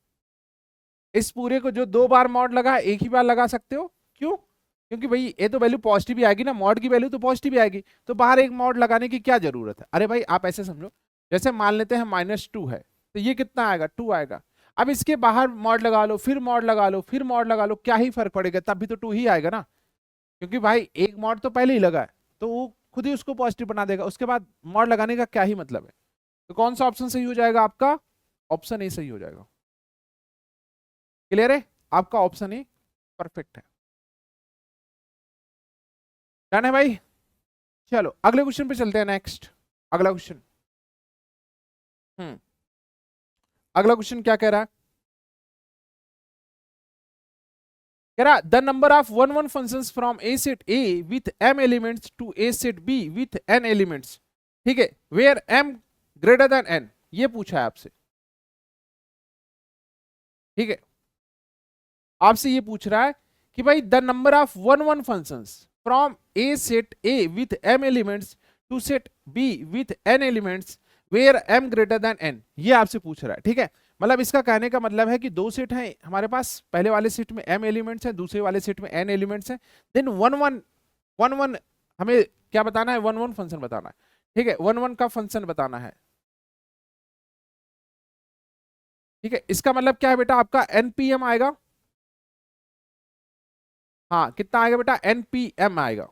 इस पूरे को जो दो बार मॉड लगा है एक ही बार लगा सकते हो। क्यों? क्योंकि भाई ये तो वैल्यू पॉजिटिव ही आएगी ना, मॉड की वैल्यू तो पॉजिटिव ही आएगी, तो बाहर एक मॉड लगाने की क्या जरूरत है। अरे भाई आप ऐसे समझो, जैसे मान लेते हैं -2 है, तो ये कितना आएगा, 2 आएगा। अब इसके बाहर मॉड लगा लो, फिर मॉड लगा लो, फिर मॉड लगा लो, क्या ही फर्क पड़ेगा, तब भी तो 2 ही आएगा ना। क्योंकि भाई एक मॉड तो पहले ही लगा है, तो वो खुद ही उसको पॉजिटिव बना देगा, उसके बाद मॉड लगाने का क्या ही मतलब है। तो कौन सा ऑप्शन सही हो जाएगा आपका, ऑप्शन ए सही हो जाएगा। क्लियर है? आपका ऑप्शन ए परफेक्ट है। डन है भाई? चलो अगले क्वेश्चन पे चलते हैं, नेक्स्ट अगला क्वेश्चन। अगला क्वेश्चन क्या कह रहा है, कह रहा the number of 1 1 functions from a set A with m elements to a set B with n elements. ठीक है, where m greater than n, ये पूछा है आपसे। ठीक है, आपसे ये पूछ रहा है कि भाई the number of 1 1 functions from a set A with m elements to set B with n elements where m greater than n, ये आपसे पूछ रहा है। ठीक है, मतलब इसका कहने का मतलब है कि दो सेट हैं हमारे पास, पहले वाले सेट में m एलिमेंट्स हैं, दूसरे वाले सेट में n एलिमेंट्स हैं। देन 1 1 हमें क्या बताना है, 1 1 फंक्शन बताना है। ठीक है, 1 1 का फंक्शन बताना है। ठीक है, इसका मतलब क्या है बेटा, आपका npm आएगा। हाँ, कितना आएगा बेटा, npm आएगा।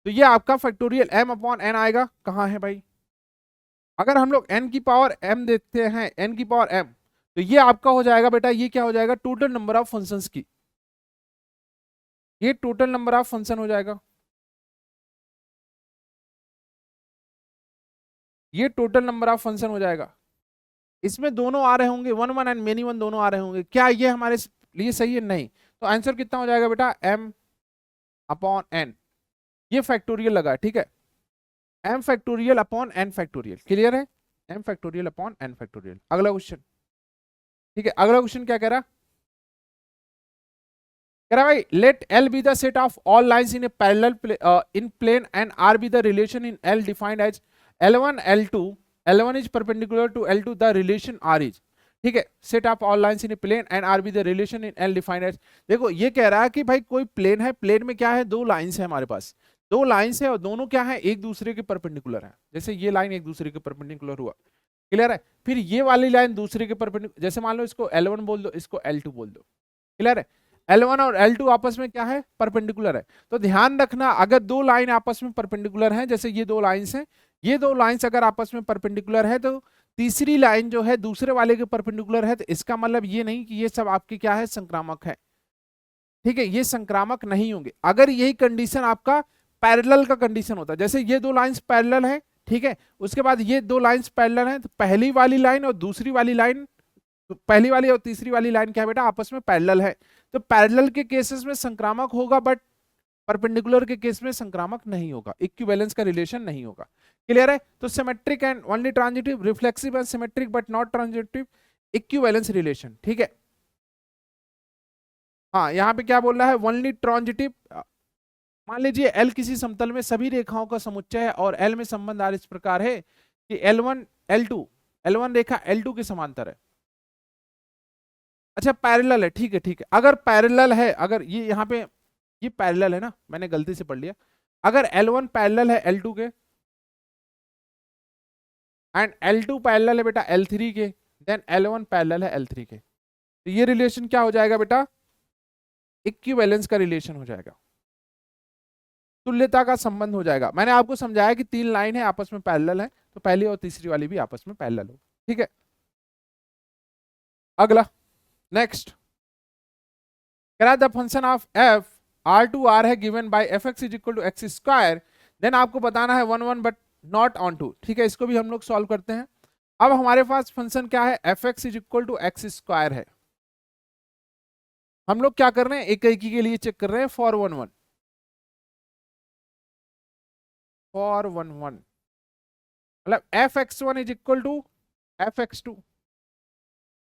तो ये आपका फैक्टोरियल m/n आएगा। कहाँ है भाई, अगर हम लोग n की पावर m देखते हैं, n की पावर m, तो ये आपका हो जाएगा बेटा, ये क्या हो जाएगा, टोटल नंबर ऑफ फंक्शंस की, ये टोटल नंबर ऑफ फंक्शन हो जाएगा, ये टोटल नंबर ऑफ फंक्शन हो जाएगा। इसमें दोनों आ रहे होंगे, 1 1 एंड मेनी वन दोनों आ रहे होंगे। क्या ये हमारे लिए सही है, नहीं। तो आंसर कितना हो जाएगा बेटा, m/n, ये फैक्टोरियल लगा है। ठीक है, m/n फैक्टोरियल, क्लियर है, m/n फैक्टोरियल। अगला क्वेश्चन। ठीक है, अगला क्वेश्चन क्या कह रहा, कह रहा भाई let L be the set of all lines in a parallel in plane and R be the relation in L defined as L1 L2, L1 is perpendicular to L2, the relation R is। ठीक है, set of all lines in a plane and R be the relation in L defined as. देखो ये कह रहा है कि भाई कोई प्लेन है, प्लेन में क्या है, दो लाइंस है हमारे पास, दो लाइंस है और दोनों क्या है, एक दूसरे के परपेंडिकुलर है। जैसे ये लाइन एक दूसरे के परपेंडिकुलर हुआ, क्लियर है। फिर ये वाली लाइन दूसरे के परपेंडिकुलर, जैसे मान लो इसको L1 बोल दो, इसको L2 बोल दो, क्लियर है। L1 और L2 आपस में क्या है, परपेंडिकुलर है। तो ध्यान रखना, अगर दो लाइन आपस में परपेंडिकुलर हैं, जैसे ये दो लाइंस हैं, ये दो लाइंस अगर आपस में परपेंडिकुलर है, तो तीसरी लाइन जो है दूसरे वाले के परपेंडिकुलर है, तो इसका मतलब ये नहीं कि ये सब आपके क्या है, संक्रामक है। ठीक है, ये संक्रामक नहीं होंगे। अगर यही कंडीशन आपका पैरेलल का कंडीशन होता है, जैसे ये दो लाइंस पैरेलल हैं, ठीक है, उसके बाद ये दो लाइंस पैरेलल हैं, तो पहली वाली लाइन और दूसरी वाली लाइन, तो पहली वाली और तीसरी वाली लाइन क्या है बेटा, आपस में पैरेलल है। तो पैरेलल के केसेस में संक्रामक होगा, बट परपेंडिकुलर के केस में संक्रामक नहीं होगा, इक्विवेलेंस का रिलेशन नहीं होगा। क्लियर है। तो symmetric and only transitive, reflexive and symmetric but not transitive, equivalence relation. ठीक है, हाँ यहाँ पे क्या बोल रहा है, ओनली ट्रांजिटिव। मान लीजिए एल किसी समतल में सभी रेखाओं का समुच्चय है और एल में संबंध आर इस प्रकार है कि L1 L2, L1 रेखा L2 के समांतर है। अच्छा पैरेलल है, ठीक है ठीक है। अगर पैरेलल है, अगर ये यहाँ पे ये पैरेलल है ना, मैंने गलती से पढ़ लिया, अगर L1 पैरेलल है L2 के एंड L2 पैरेलल है बेटा L3 के, देन L1 पैरेलल है L3 के, तो ये रिलेशन क्या हो जाएगा बेटा, इक्विवेलेंस का रिलेशन हो जाएगा, तुल्यता का संबंध हो जाएगा। मैंने आपको समझाया कि तीन लाइन है आपस में पैरेलल है, तो पहली और तीसरी वाली भी आपस में पैरेलल हो। ठीक है, अगला नेक्स्ट कह रहा है the function of f R2 R है given by fx is equal to x square, then आपको बताना है 1 1 बट नॉट ऑन टू। ठीक है, इसको भी हम लोग सॉल्व करते हैं। अब हमारे पास फंक्शन क्या है, fx is equal to x square है। हम लोग क्या कर रहे हैं, एक एक के लिए चेक कर रहे हैं, फॉर 1 1, फॉर 1 1 मतलब fx1 is equal to fx2,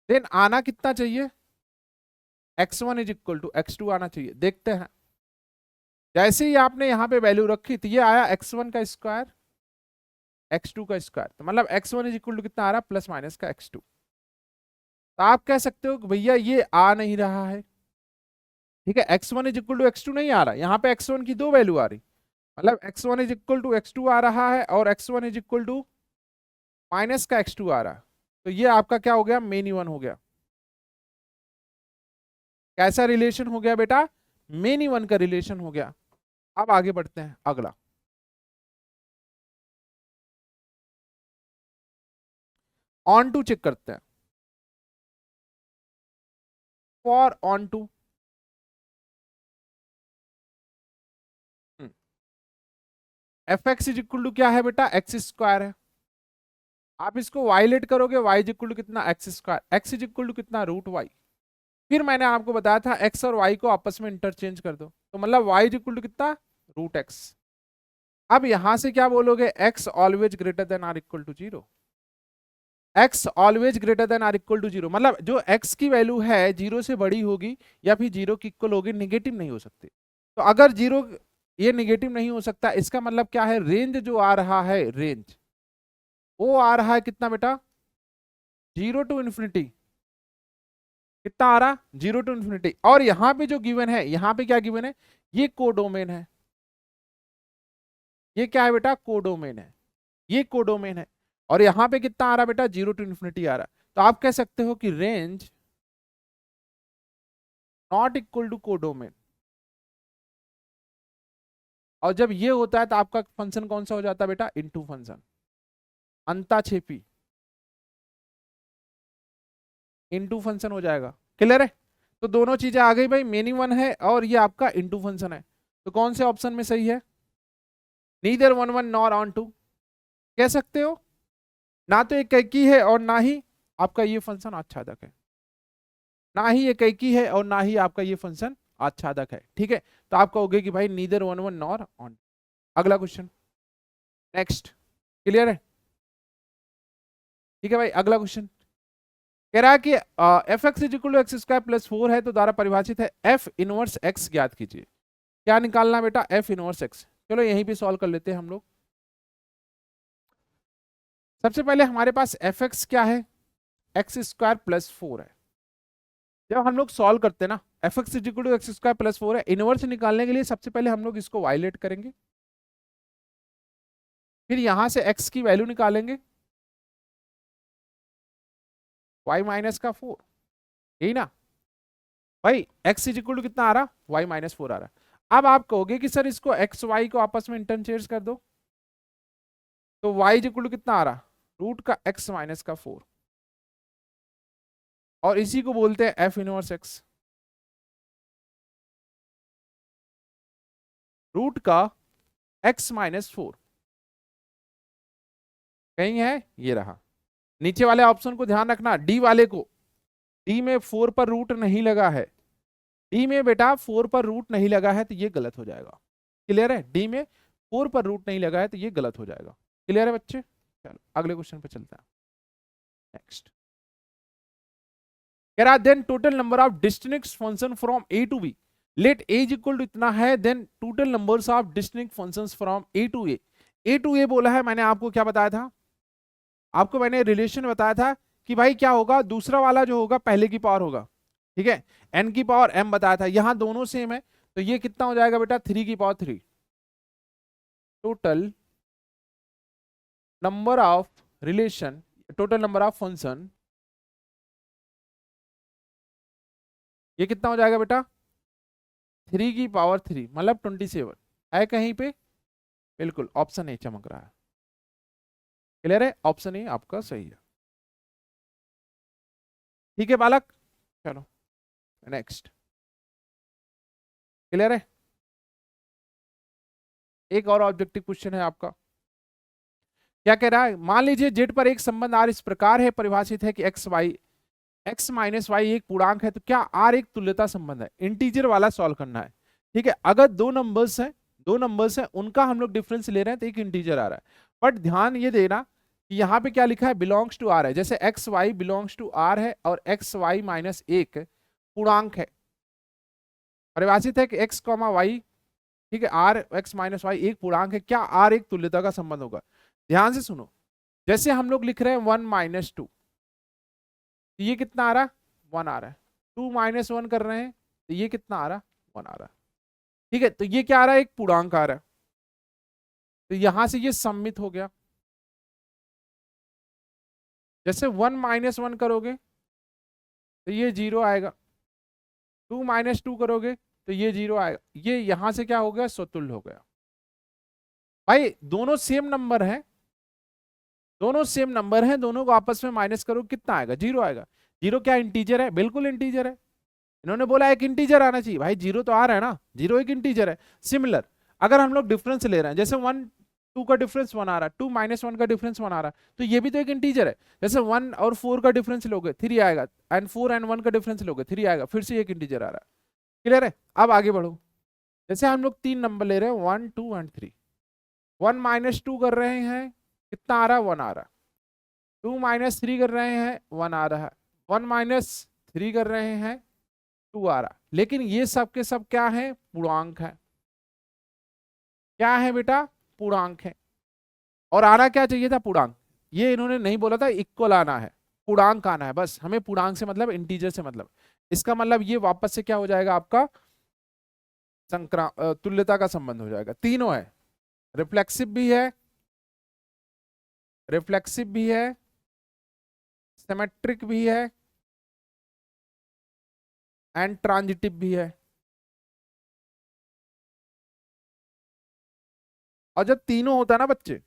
then आना कितना चाहिए, x1 is equal to x2 आना चाहिए। देखते हैं, जैसे ही आपने यहाँ पे वैल्यू रखी तो ये आया x1 का स्क्वायर x2 का स्क्वायर, तो मतलब x1 इज इक्वल टू कितना आ रहा है, प्लस माइनस का x2। तो आप कह सकते हो कि भैया ये आ नहीं रहा है, ठीक है, x1 is equal to x2 नहीं आ रहा, यहाँ पे x1 की दो वैल्यू आ रही, मतलब x1 is equal to x2 आ रहा है और x1 is equal to minus का x2 आ रहा है। तो ये आपका क्या हो गया, मेन इवन हो गया। कैसा रिलेशन हो गया बेटा, मेन इवन का रिलेशन हो गया। अब आगे बढ़ते हैं, अगला ऑन टू चेक करते हैं, for onto F x is equal to क्या है बेटा, एक्स स्क्वायर है। आप इसको वाइलेट करोगे, वाई इज इक्वल टू कितना, x square, x is equal to कितना, रूट वाई। फिर मैंने आपको बताया था एक्स और वाई को आपस में इंटरचेंज कर दो, तो मतलब वाई इज इक्वल टू कितना, रूट एक्स। अब यहां से क्या बोलोगे, x always greater than or equal to zero, x always greater than or equal to zero, मतलब जो एक्स की वैल्यू है जीरो से बड़ी होगी या फिर जीरो की इक्वल होगी, निगेटिव नहीं हो सकती। तो अगर जीरो ये निगेटिव नहीं हो सकता, इसका मतलब क्या है, रेंज जो आ रहा है, रेंज वो आ रहा है कितना बेटा, जीरो टू इन्फिनिटी। कितना आ रहा, जीरो टू इन्फिनिटी। और यहाँ पे जो गिवन है, यहाँ पे क्या गिवन है, ये कोडोमेन है, ये क्या है बेटा, कोडोमेन है, ये कोडोमेन है। और यहाँ पे कितना आ रहा बेटा, जीरो टू इन्फिनिटी आ रहा। तो आप कह सकते हो कि range not equal to codomain. और जब ये होता है तो आपका फंक्शन कौन सा हो जाता है बेटा, इनटू फंक्शन, अंताक्षेपी इनटू फंक्शन हो जाएगा। क्लियर है। तो दोनों चीजें आ गई भाई, मेनी वन है और ये आपका इनटू फंक्शन है। तो कौन से ऑप्शन में सही है, neither one one nor onto कह सकते हो, ना तो एक कैकी है और ना ही आपका ये फंक्शन आच्छादक है, ना ही एक कैकी है और ना ही आपका ये फंक्शन आच्छादक है। ठीक है, तो आपका हो गया कि भाई neither one one nor on. अगला क्वेश्चन, नेक्स्ट, क्लियर है। ठीक है भाई, अगला क्वेश्चन कह रहा है कि f x is equal to x square plus 4 है, तो द्वारा परिभाषित है एफ इनवर्स एक्स ज्ञात कीजिए। क्या निकालना है बेटा, एफ इनवर्स एक्स। चलो यहीं पे सॉल्व कर लेते हैं हम लोग। सबसे पहले हमारे पास एफ एक्स क्या है, एक्स स्क्वायर प्लस 4 है। जब हम लोग सॉल्व करते हैं ना, f x is equal to x square plus 4 है, इनवर्स निकालने के लिए सबसे पहले हम लोग इसको वायलेट करेंगे, फिर यहां से x की वैल्यू निकालेंगे, y माइनस का 4, यही ना भाई। x इज इक्वल टू कितना आ रहा, y माइनस 4 आ रहा। अब आप कहोगे कि सर इसको x y को आपस में इंटरचेंज कर दो, तो y इज इक्वल टू कितना आ रहा, रूट का x माइनस का 4, और इसी को बोलते हैं f इनवर्स x, रूट का x माइनस 4 कहीं है, ये रहा। नीचे वाले ऑप्शन को ध्यान रखना, डी वाले को, डी में 4 पर रूट नहीं लगा है, डी में बेटा 4 पर रूट नहीं लगा है तो ये गलत हो जाएगा। क्लियर है, डी में 4 पर रूट नहीं लगा है तो ये गलत हो जाएगा। क्लियर है बच्चे, चलो अगले क्वेश्चन पे चलते हैं। नेक्स्ट कह रहा then total number of distinct function from A to B, let A is equal to इतना है, then total numbers of distinct functions from A to A. A to A बोला है, मैंने आपको क्या बताया था, आपको मैंने रिलेशन बताया था कि भाई क्या होगा, दूसरा वाला जो होगा पहले की पावर होगा, ठीक है, n की पावर m बताया था, यहां दोनों सेम है, तो ये कितना हो जाएगा बेटा 3 की power 3। Total number of relation, total number of function, ये कितना हो जाएगा बेटा 3 की पावर 3 मतलब 27 है कहीं पे, बिल्कुल ऑप्शन ए चमक रहा है। क्लियर है, ऑप्शन ए आपका सही है। ठीक है बालक, चलो नेक्स्ट। क्लियर है, एक और ऑब्जेक्टिव क्वेश्चन है आपका, क्या कह रहा है, मान लीजिए जेड पर एक संबंध आर इस प्रकार है परिभाषित है कि x y, x minus y एक पूर्णांक है, तो क्या आर एक तुल्यता संबंध है। इंटीजर वाला सॉल्व करना है, ठीक है। अगर दो नंबर्स हैं उनका हम लोग डिफरेंस ले रहे हैं तो एक इंटीजर आ रहा है, बट ध्यान ये देना कि यहाँ पे क्या लिखा है, बिलोंग्स टू आर है, जैसे x y belongs to R है और एक्स वाई माइनस एक पूर्णांक है, परिभाषित है कि एक्स कॉमा वाई, ठीक है, आर एक्स माइनस वाई एक पूर्णांक है, क्या आर एक तुल्यता का संबंध होगा। ध्यान से सुनो, जैसे हम लोग लिख रहे हैं 1 माइनस 2, ये कितना आ रहा है 1 आ रहा है, 2 माइनस 1 कर रहे हैं तो ये कितना आ रहा 1 आ रहा है, ठीक है। तो ये क्या आ रहा है, एक पूर्णांक आ रहा है, तो यहां से ये सम्मित हो गया। जैसे 1 माइनस 1 करोगे तो ये 0 आएगा, 2 माइनस 2 करोगे तो ये 0 आएगा, ये यहां से क्या हो गया, स्वतुल्य हो गया। भाई दोनों सेम नंबर है, दोनों सेम नंबर हैं, दोनों को आपस में माइनस करो कितना आएगा, 0 आएगा। 0 क्या इंटीजर है, बिल्कुल इंटीजर है। इन्होंने बोला एक इंटीजर आना चाहिए, भाई 0 तो आ रहा है ना, 0 एक इंटीजर है। सिमिलर अगर हम लोग डिफरेंस ले रहे हैं, जैसे 1 2 का डिफरेंस 1 आ रहा है, 2 माइनस 1 का डिफरेंस 1 आ रहा है, तो ये भी तो एक इंटीजर है। जैसे 1 और 4 का डिफरेंस लोगे 3 आएगा, एंड 4 एंड 1 का डिफरेंस लोगे 3 आएगा, फिर से एक इंटीजर आ रहा है। क्लियर है, अब आगे बढ़ो। जैसे हम लोग 3 नंबर ले रहे हैं 1 2 एंड 3, 1 माइनस 2 कर रहे हैं कितना आ रहा है 1 आ रहा है, 2 माइनस 3 कर रहे हैं 1 आ रहा है, 1 माइनस 3 कर रहे हैं 2 आ रहा, लेकिन ये सब के सब क्या है, पूर्णांक है। क्या है बेटा, पूर्णांक है। और आना क्या चाहिए था, पूर्णांक। ये इन्होंने नहीं बोला था इक्वल आना है, पूर्णांक आना है बस। हमें पूर्णांक से मतलब इंटीजर से मतलब, इसका मतलब ये वापस से क्या हो जाएगा आपका तुल्यता का संबंध हो जाएगा। तीनों है, रिफ्लेक्सिव भी है, रिफ्लेक्सिव भी है, सिमेट्रिक भी है एंड ट्रांजिटिव भी है। और जब तीनों होता है ना बच्चे,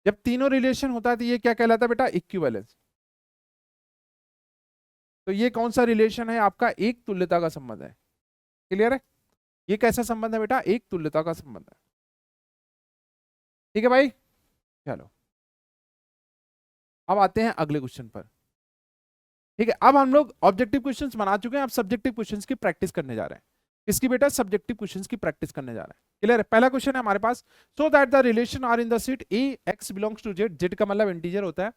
जब तीनों रिलेशन होता है तो ये क्या कहलाता है बेटा, इक्विवेलेंस। तो ये कौन सा रिलेशन है आपका, एक तुल्यता का संबंध है। क्लियर है, ये कैसा संबंध है बेटा, एक तुल्यता का संबंध है। ठीक है भाई, चलो अब आते हैं अगले क्वेश्चन पर। ठीक है, अब हम लोग ऑब्जेक्टिव क्वेश्चंस बना चुके हैं, अब सब्जेक्टिव क्वेश्चंस की प्रैक्टिस करने जा रहे हैं। किसकी बेटा, सब्जेक्टिव क्वेश्चंस की प्रैक्टिस करने जा रहे हैं। क्लियर है, पहला क्वेश्चन है हमारे पास, so that the relation are in the set A X belongs to Z, Z का मतलब इंटीजर होता है,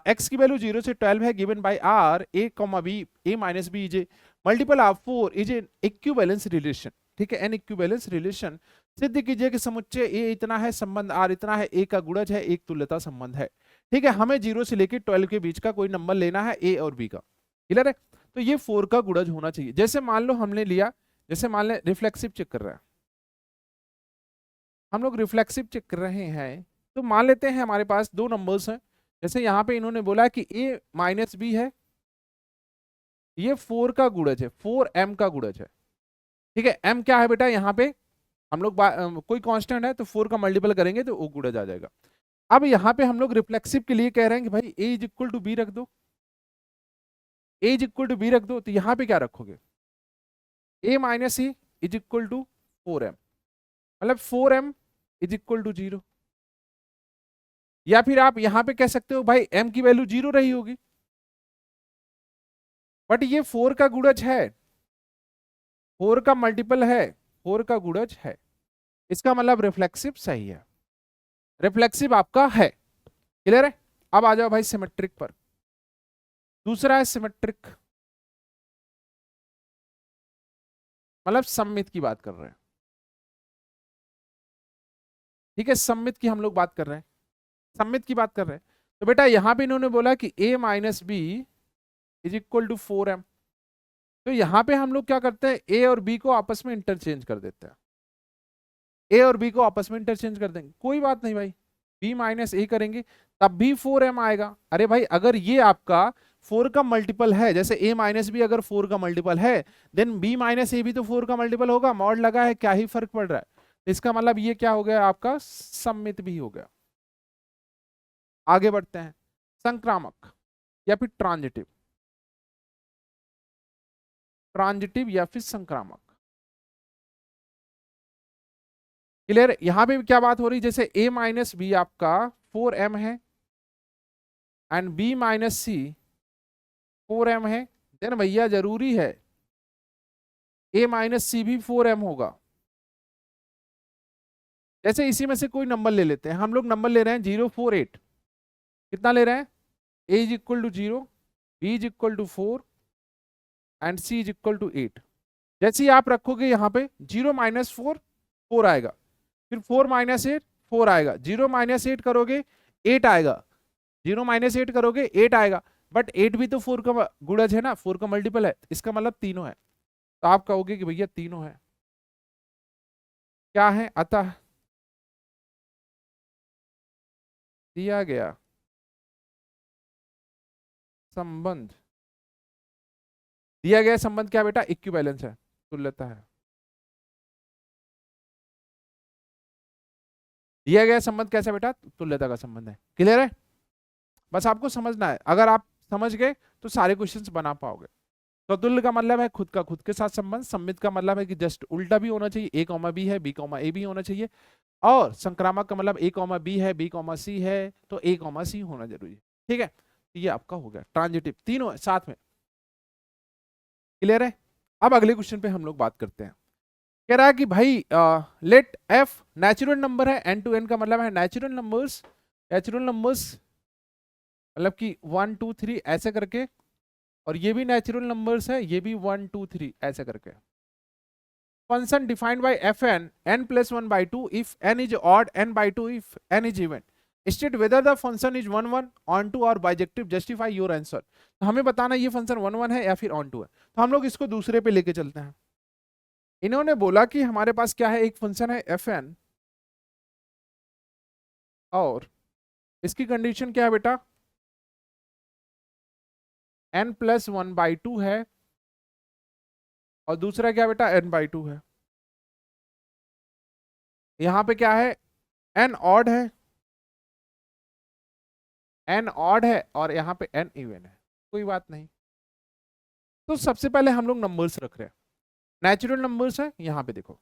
एक्स की वैल्यू 0 से 12 है, given by R A comma B, A minus B is a multiple of 4 is an equivalence relation. ठीक है, N equivalence relation सिद्ध कीजिए कि समुच्चय ए इतना है, संबंध आर इतना है, ए का गुणज है, एक तुल्यता संबंध है। ठीक है, हमें 0 से लेके 12 के बीच का कोई नंबर लेना है ए और बी का। क्लियर है? तो ये 4 का गुणज होना चाहिए। जैसे मान लो हमने लिया, जैसे मान ले रिफ्लेक्सिव चेक कर रहे हैं हम लोग, रिफ्लेक्सिव चेक कर रहे हैं, तो मान लेते हैं हमारे पास दो नंबर्स हैं। जैसे यहाँ पे इन्होंने बोला कि a माइनस बी है, ये 4 का गुणज है, 4m का गुणज है। ठीक है, m क्या है बेटा, यहाँ पे हम लोग कोई कांस्टेंट है तो 4 का मल्टीपल करेंगे तो वो गुणज आ जाएगा। अब यहाँ पे हम लोग रिफ्लेक्सिव के लिए कह रहे हैं कि भाई a is equal to b रख दो, a is equal to b रख दो, तो यहाँ पे क्या रखोगे, a minus a is equal to 4m, मतलब 4m इज इक्वल टू 0। या फिर आप यहां पे कह सकते हो भाई m की वैल्यू 0 रही होगी, बट ये 4 का गुणज है, 4 का मल्टीपल है, 4 का गुणज है, इसका मतलब रिफ्लेक्सिव सही है, रिफ्लेक्सिव आपका है। क्लियर है? अब आ जाओ भाई सिमेट्रिक पर। दूसरा है सिमेट्रिक, मतलब सममित की बात कर रहे हैं। ठीक है, सममित की हम लोग बात कर रहे हैं, सममित की बात कर रहे हैं। तो बेटा यहां पे इन्होंने बोला कि a minus B is equal to 4m, तो यहां पे हम लोग क्या करते हैं, a और b को आपस में इंटरचेंज कर देते हैं, a और b को आपस में इंटरचेंज कर देंगे, कोई बात नहीं भाई, b माइनस ए करेंगे तब भी 4m आएगा। अरे भाई अगर ये आपका 4 का मल्टीपल है, जैसे a माइनस बी अगर 4 का मल्टीपल है, देन b माइनस ए भी तो 4 का मल्टीपल होगा, मॉड लगा है, क्या ही फर्क पड़ रहा है। इसका मतलब ये क्या हो गया आपका, सममित भी हो गया। आगे बढ़ते हैं, संक्रामक या फिर ट्रांजिटिव, ट्रांजिटिव या फिर संक्रामक। क्लियर? यहां पे क्या बात हो रही, जैसे a माइनस बी आपका 4m है and b minus C 4m है, देन भैया जरूरी है a माइनस सी भी 4m होगा। जैसे इसी में से कोई नंबर ले लेते हैं हम लोग, नंबर ले रहे हैं 048, कितना ले रहे हैं, a is equal to 0, b is equal to 4 and c is equal to 8। जैसे ही आप रखोगे यहाँ पे 0 माइनस 4 4 आएगा, फिर 4 माइनस 8 4 आएगा, 0 माइनस 8 करोगे 8 आएगा, 0 माइनस 8 करोगे 8 आएगा, बट 8 भी तो 4 का गुणज है ना, 4 का मल्टीपल है, इसका मतलब तीनों है। तो आप कहोगे कि भैया तीनों है, क्या है, अतः दिया गया संबंध, दिया गया संबंध क्या बेटा, इक्विवेलेंस है, तुल्यता है। दिया गया संबंध कैसा बेटा, तुल्यता का संबंध है। क्लियर है? बस आपको समझना है, अगर आप समझ गए तो सारे क्वेश्चंस बना पाओगे। तो तुल्य का मतलब है खुद का खुद के साथ संबंध, सम्मित का मतलब है कि जस्ट उल्टा भी होना चाहिए, a कॉमा बी है, b कॉमा ए भी होना चाहिए, और संक्रामक का मतलब a कॉमा बी है, b कॉमा सी है, तो a कॉमा सी होना जरूरी है। ठीक है, ये आपका हो गया ट्रांजिटिव, तीनों साथ में। क्लियर है? अब अगले क्वेश्चन पे हम लोग बात करते हैं। कह रहा है कि भाई लेट f नेचुरल नंबर है, n टू n का मतलब है नेचुरल नंबर्स, नेचुरल नंबर्स मतलब कि 1 2 3 ऐसे करके, और ये भी नेचुरल नंबर्स है, ये भी 1 2 3 ऐसे करके। Function defined by f n n plus 1 by 2 if n is odd, n by 2 if n is even, state whether the function is 1 1 onto और बाइजेक्टिव, जस्टिफाई योर आंसर। तो हमें बताना ये फंक्शन 1 1 है या फिर ऑन टू है। तो हम लोग इसको दूसरे पे लेके चलते हैं। इन्होंने बोला कि हमारे पास क्या है, एक फंक्शन है एफ एन, और इसकी कंडीशन क्या है बेटा, n प्लस 1 बाई 2 है, और दूसरा क्या बेटा, n बाई 2 है। यहां पे क्या है, n ऑड है, n ऑड है, और यहाँ पे n इवन है, कोई बात नहीं। तो सबसे पहले हम लोग नंबर्स रख रहे हैं, नेचुरल नंबर्स है, यहाँ पे देखो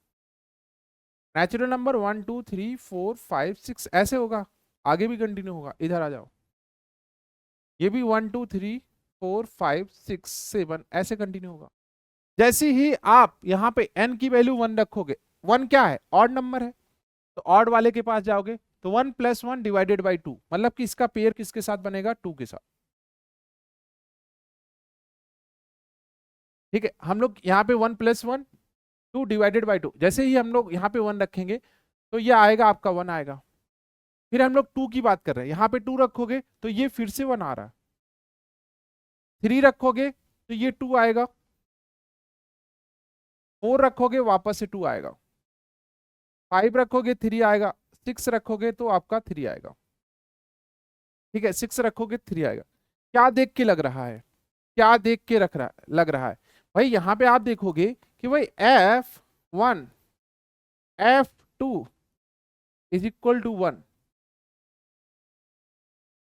नेचुरल नंबर 1 2 3 4 5 6 ऐसे होगा, आगे भी कंटिन्यू होगा, इधर आ जाओ, ये भी 1 2 3 4 5 6 7 ऐसे कंटिन्यू होगा। जैसे ही आप यहाँ पे n की वैल्यू 1 रखोगे, 1 क्या है, ऑड नंबर है, तो ऑड वाले के पास जाओगे, तो 1 प्लस 1 डिवाइडेड बाई 2, मतलब कि इसका पेयर किसके साथ बनेगा, 2 के साथ। ठीक है, हम लोग यहाँ पे 1 प्लस 1 2 डिवाइडेड बाई 2, जैसे ही हम लोग यहाँ पे 1 रखेंगे तो ये आएगा आपका 1 आएगा, फिर हम लोग 2 की बात कर रहे हैं, यहाँ पे 2 रखोगे तो ये फिर से 1 आ रहा है, 3 रखोगे तो ये 2 आएगा, 4 रखोगे वापस से 2 आएगा, 5 रखोगे 3 आएगा, 6 रखोगे तो आपका 3 आएगा। ठीक है, 6 रखोगे 3 आएगा। क्या देख के लग रहा है, क्या देख के लग रहा है भाई, यहाँ पे आप देखोगे कि भाई F1 F2 is equal to 1,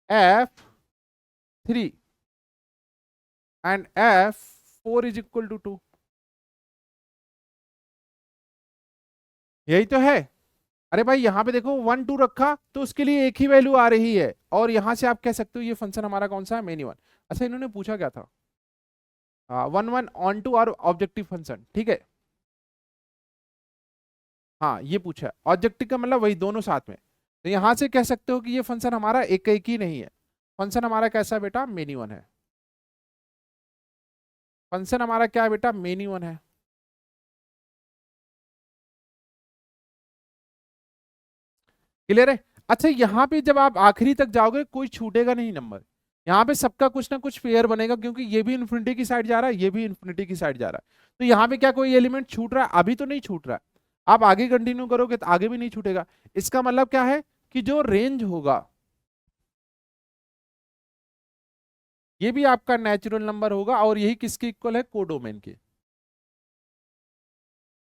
F3 and F4 is equal to 2। यही तो है। अरे भाई यहाँ पे देखो 1 2 रखा तो उसके लिए एक ही वैल्यू आ रही है, और यहां से आप कह सकते हो ये फंक्शन हमारा कौन सा है, मेनी वन। अच्छा, इन्होंने पूछा क्या था, 1 1 ऑन टू और ऑब्जेक्टिव फंक्शन, ठीक है। हाँ ये पूछा है, ऑब्जेक्टिव का मतलब वही दोनों साथ में, तो यहां से कह सकते हो कि ये फंक्शन हमारा एक ही नहीं है, फंक्शन हमारा कैसा है बेटा, मेनी वन है। फंक्शन हमारा क्या है बेटा, मेनी वन है। क्लियर है। अच्छा, यहाँ पे जब आप आखिरी तक जाओगे कोई छूटेगा नहीं नंबर, यहाँ पे सबका कुछ ना कुछ पेयर बनेगा, क्योंकि ये भी इन्फिनिटी की साइड जा रहा है, ये भी इन्फिनिटी की साइड जा रहा है। तो यहाँ पे क्या कोई एलिमेंट छूट रहा है, अभी तो नहीं छूट रहा है। आप आगे कंटिन्यू करोगे तो आगे भी नहीं छूटेगा। इसका मतलब क्या है कि जो रेंज होगा ये भी आपका नेचुरल नंबर होगा, और यही किसके इक्वल है, कोडोमेन के।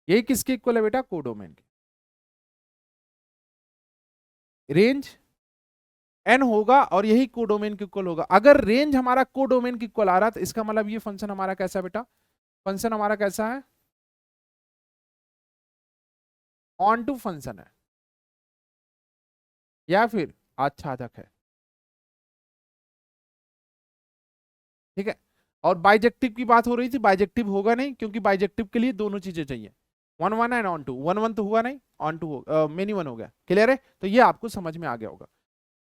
यही किसके इक्वल है बेटा, कोडोमेन के। रेंज एन होगा और यही कोडोमेन के इक्वल होगा। अगर रेंज हमारा कोडोमेन के इक्वल आ रहा है तो इसका मतलब ये फंक्शन हमारा कैसा है बेटा, फंक्शन हमारा कैसा है, ऑन टू फंक्शन है, या फिर आच्छादक है। ठीक है। और बाइजेक्टिव की बात हो रही थी, बाइजेक्टिव होगा नहीं, क्योंकि बाइजेक्टिव के लिए दोनों चीजें चाहिए, 1 1 एंड ऑन टू। 1 1 तो हुआ नहीं, ऑन टू हो, मेनी वन हो गया। क्लियर है, तो ये आपको समझ में आ गया होगा।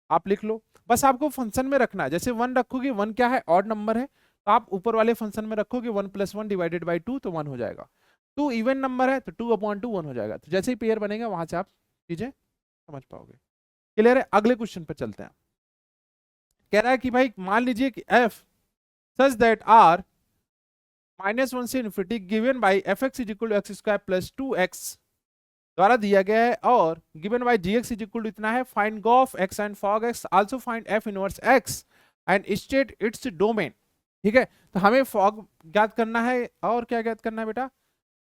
आप लिख लो, बस आपको फंक्शन में रखना है। जैसे 1 रखोगे, 1 क्या है, ऑड नंबर है, तो आप ऊपर वाले फंक्शन में रखोगे 1 + 1 डिवाइडेड बाई 2, तो 1 हो जाएगा। 2 इवन नंबर है तो 2/2 1 हो जाएगा। तो जैसे ही पेयर बनेगा वहां से आप चीजें समझ पाओगे। क्लियर है। अगले क्वेश्चन पर चलते हैं। कह रहा है कि भाई मान लीजिए कि f सच दैट r -1 से infinity given by fx is equal to x square plus 2x द्वारा दिया गया है, और given by gx is equal to इतना है। Find gof x and fog x, also find f inverse x and state its domain. ठीक है, तो हमें फॉग ज्ञात करना है, और क्या ज्ञात करना है बेटा,